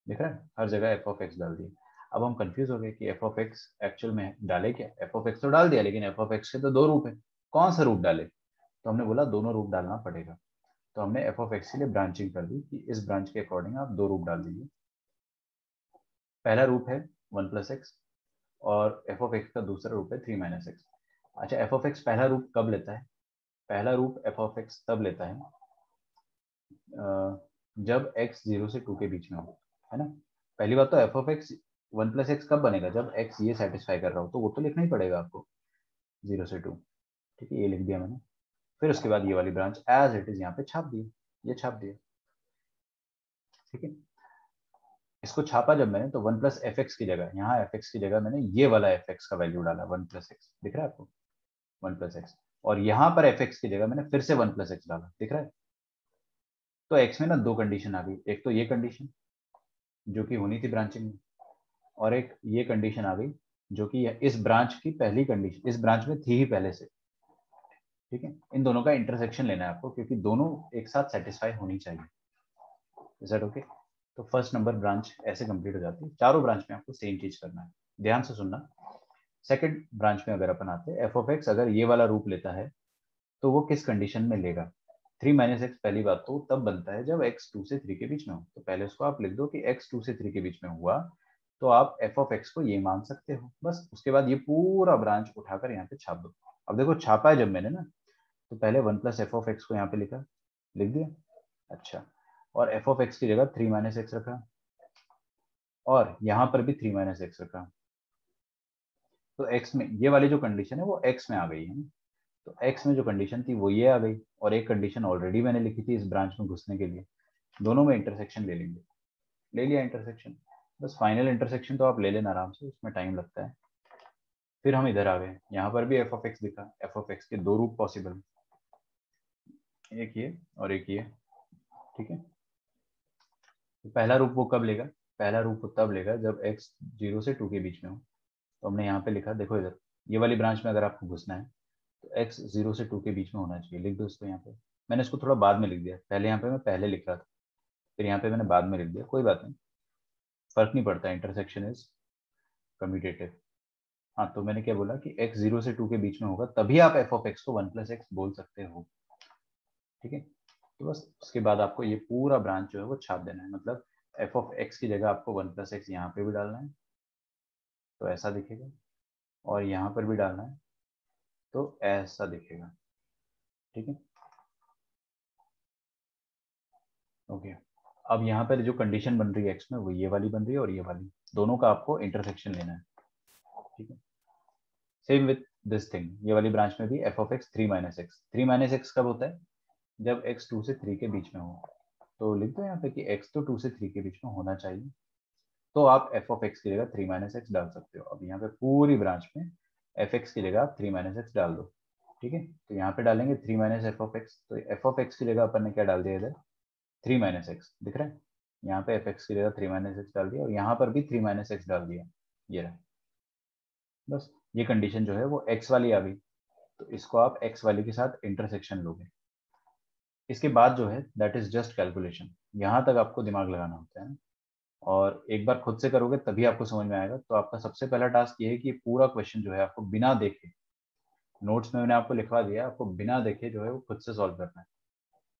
दिख रहा है, हर जगह एफ ऑफ एक्स डाल दिया। अब हम कंफ्यूज हो गए कि एफ ऑफ एक्स एक्चुअल में डाले क्या, एफ ऑफ एक्स तो डाल दिया लेकिन एफ ऑफ एक्स के तो दो रूप है, कौन सा रूप डाले, तो हमने बोला दोनों रूप डालना पड़ेगा। तो हमने एफ ऑफ एक्स के लिए ब्रांचिंग कर दी कि इस ब्रांच के अकॉर्डिंग आप दो रूप डाल दीजिए। पहला रूप है 1 प्लस एक्स और एफ ऑफ एक्स का दूसरा रूप है 3 माइनस एक्स। अच्छा एफ ऑफ एक्स पहला रूप कब लेता है, पहला रूप एफ ऑफ एक्स तब लेता है जब x 0 से 2 के बीच में हो, है ना। पहली बात तो f of x 1 plus x कब बनेगा, जब x ये सेटिस्फाई कर रहा हो, तो वो तो लिखना ही पड़ेगा आपको 0 से 2। ठीक है, ये लिख दिया मैंने। फिर उसके बाद ये वाली ब्रांच एज इट इज यहाँ पे छाप दी, ये छाप दिया। ठीक है, इसको छापा जब मैंने तो 1 प्लस एफ एक्स की जगह, यहाँ एफ एक्स की जगह मैंने ये वाला एफ एक्स का वैल्यू डाला 1 प्लस एक्स, दिख रहा है आपको 1 प्लस एक्स, और यहाँ पर एफ एक्स की जगह मैंने फिर से 1 प्लस एक्स डाला, दिख रहा है। तो एक्स में ना दो कंडीशन आ गई, एक तो ये कंडीशन जो कि होनी थी ब्रांचिंग में, और एक ये कंडीशन आ गई जो कि इस ब्रांच की पहली कंडीशन इस ब्रांच में थी ही पहले से, ठीक है। इन दोनों का इंटरसेक्शन लेना है आपको, क्योंकि दोनों एक साथ सेटिस्फाई होनी चाहिए। Is that okay? तो फर्स्ट नंबर ब्रांच ऐसे कंप्लीट हो जाती है। चारों ब्रांच में आपको सेम चीज करना है, ध्यान से सुनना। सेकंड ब्रांच में अगर अपन आते हैं, एफ ऑफ एक्स अगर ये वाला रूप लेता है तो वो किस कंडीशन में लेगा? 3 माइनस एक्स पहली बात तो तब बनता है जब x 2 से 3 के बीच में हो। तो पहले उसको आप लिख दो कि x 2 से 3 के बीच में हुआ तो आप एफ ऑफ एक्स को ये मान सकते हो, बस। उसके बाद ये पूरा ब्रांच उठाकर यहाँ पे छाप दो। अब देखो छापा है जब मैंने ना, तो पहले 1 प्लस एफ ऑफ एक्स को यहाँ पे लिख दिया। अच्छा, और एफ ऑफ एक्स की जगह 3 माइनस एक्स रखा, और यहाँ पर भी 3 माइनस एक्स रखा। तो x में ये वाली जो कंडीशन है वो x में आ गई है ना। तो x में जो कंडीशन थी वो ये आ गई, और एक कंडीशन ऑलरेडी मैंने लिखी थी इस ब्रांच में घुसने के लिए। दोनों में इंटरसेक्शन ले लेंगे। ले लिया इंटरसेक्शन, बस फाइनल इंटरसेक्शन तो आप ले लेना आराम से, उसमें टाइम लगता है। फिर हम इधर आ गए, यहाँ पर भी एफ ऑफ एक्स दिखा। एफ ऑफ एक्स के दो रूप पॉसिबल, एक ये और एक ये, ठीक है। तो पहला रूप वो कब लेगा? पहला रूप वो तब लेगा जब x 0 से 2 के बीच में हो। तो हमने यहाँ पे लिखा, देखो इधर ये वाली ब्रांच में अगर आपको घुसना है तो x 0 से 2 के बीच में होना चाहिए। लिख दो इसको यहाँ पे। मैंने इसको थोड़ा बाद में लिख दिया, पहले यहाँ पे मैं पहले लिख रहा था, फिर यहाँ पे मैंने बाद में लिख दिया। कोई बात नहीं, फर्क नहीं पड़ता, इंटरसेक्शन इज कम्यूटेटिव। हाँ, तो मैंने क्या बोला कि x 0 से 2 के बीच में होगा तभी आप एफ ऑफ एक्स को 1 प्लस एक्स बोल सकते हो, ठीक है। तो बस उसके बाद आपको ये पूरा ब्रांच जो है वो छाप देना है। मतलब एफ ऑफ एक्स की जगह आपको 1 प्लस एक्स यहाँ पे भी डालना है तो ऐसा दिखेगा, और यहाँ पर भी डालना है तो ऐसा दिखेगा, ठीक है। ओके, अब यहाँ पर जो कंडीशन बन रही है एक्स में वो ये वाली बन रही है और ये वाली, दोनों का आपको इंटरसेक्शन लेना है, ठीक है। सेम विथ दिस थिंग, ये वाली ब्रांच में भी F of x 3 minus x. 3 minus x कब होता है? जब x 2 से 3 के बीच में हो। तो लिख दो यहाँ पे कि x तो 2 से 3 के बीच में होना चाहिए, तो आप एफ ऑफ एक्स की जगह 3 माइनस एक्स डाल सकते हो। अब यहाँ पे पूरी ब्रांच में एफ एक्स की जगह आप 3 माइनस एक्स डाल दो, ठीक है। तो यहाँ पे डालेंगे 3 माइनस एफ ऑफ एक्स, तो एफ ऑफ एक्स की जगह अपन ने क्या डाल दिया इधर? 3 माइनस एक्स, दिख रहा है? यहाँ पे एफ एक्स की जगह 3 माइनस एक्स डाल दिया, और यहाँ पर भी 3 माइनस एक्स डाल दिया, ये रहा। बस ये कंडीशन जो है वो एक्स वाली आ गई, तो इसको आप एक्स वाली के साथ इंटरसेक्शन लोगे। इसके बाद जो है दैट इज जस्ट कैलकुलेशन, यहाँ तक आपको दिमाग लगाना होता है, और एक बार खुद से करोगे तभी आपको समझ में आएगा। तो आपका सबसे पहला टास्क ये है कि पूरा क्वेश्चन जो है आपको बिना देखे, नोट्स में मैंने आपको लिखवा दिया, आपको बिना देखे जो है वो खुद से सॉल्व करना है,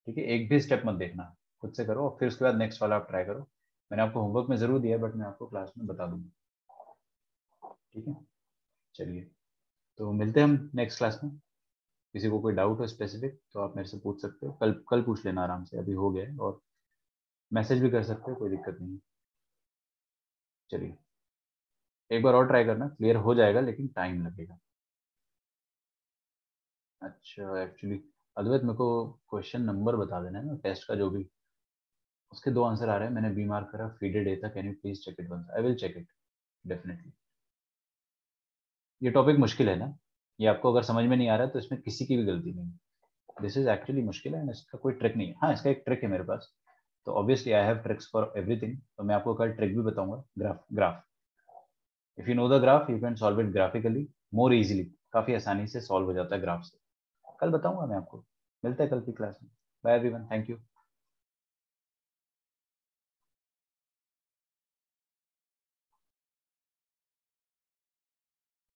ठीक है। एक भी स्टेप मत देखना, खुद से करो, और फिर उसके बाद नेक्स्ट वाला आप ट्राई करो। मैंने आपको होमवर्क में जरूर दिया है, बट मैं आपको क्लास में बता दूंगा, ठीक है। चलिए, तो मिलते हैं हम नेक्स्ट क्लास में। किसी को कोई डाउट हो स्पेसिफिक तो आप मेरे से पूछ सकते हो, कल कल पूछ लेना आराम से, अभी हो गया है, और मैसेज भी कर सकते हो, कोई दिक्कत नहीं है। चलिए, एक बार और ट्राई करना, क्लियर हो जाएगा लेकिन टाइम लगेगा। अच्छा, एक्चुअली अद्वैत मेरे को क्वेश्चन नंबर बता देना है ना टेस्ट का, जो भी उसके 2 आंसर आ रहे हैं, मैंने बी मार्क करा, फीडेड ए था, can you please check it once? I will check it definitely. ये टॉपिक मुश्किल है ना, ये आपको अगर समझ में नहीं आ रहा है तो इसमें किसी की भी गलती नहीं है। दिस इज एक्चुअली मुश्किल है, इसका कोई ट्रिक नहीं है। हाँ, इसका एक ट्रिक है मेरे पास, तो obviously I have tricks for everything, तो मैं आपको कल ट्रिक भी बताऊंगा। Graph, if you know the graph you can solve it graphically more easily, काफी आसानी से सॉल्व हो जाता है ग्राफ से। कल बताऊंगा मैं आपको। मिलते हैं कल की क्लास में। Bye everyone, thank you.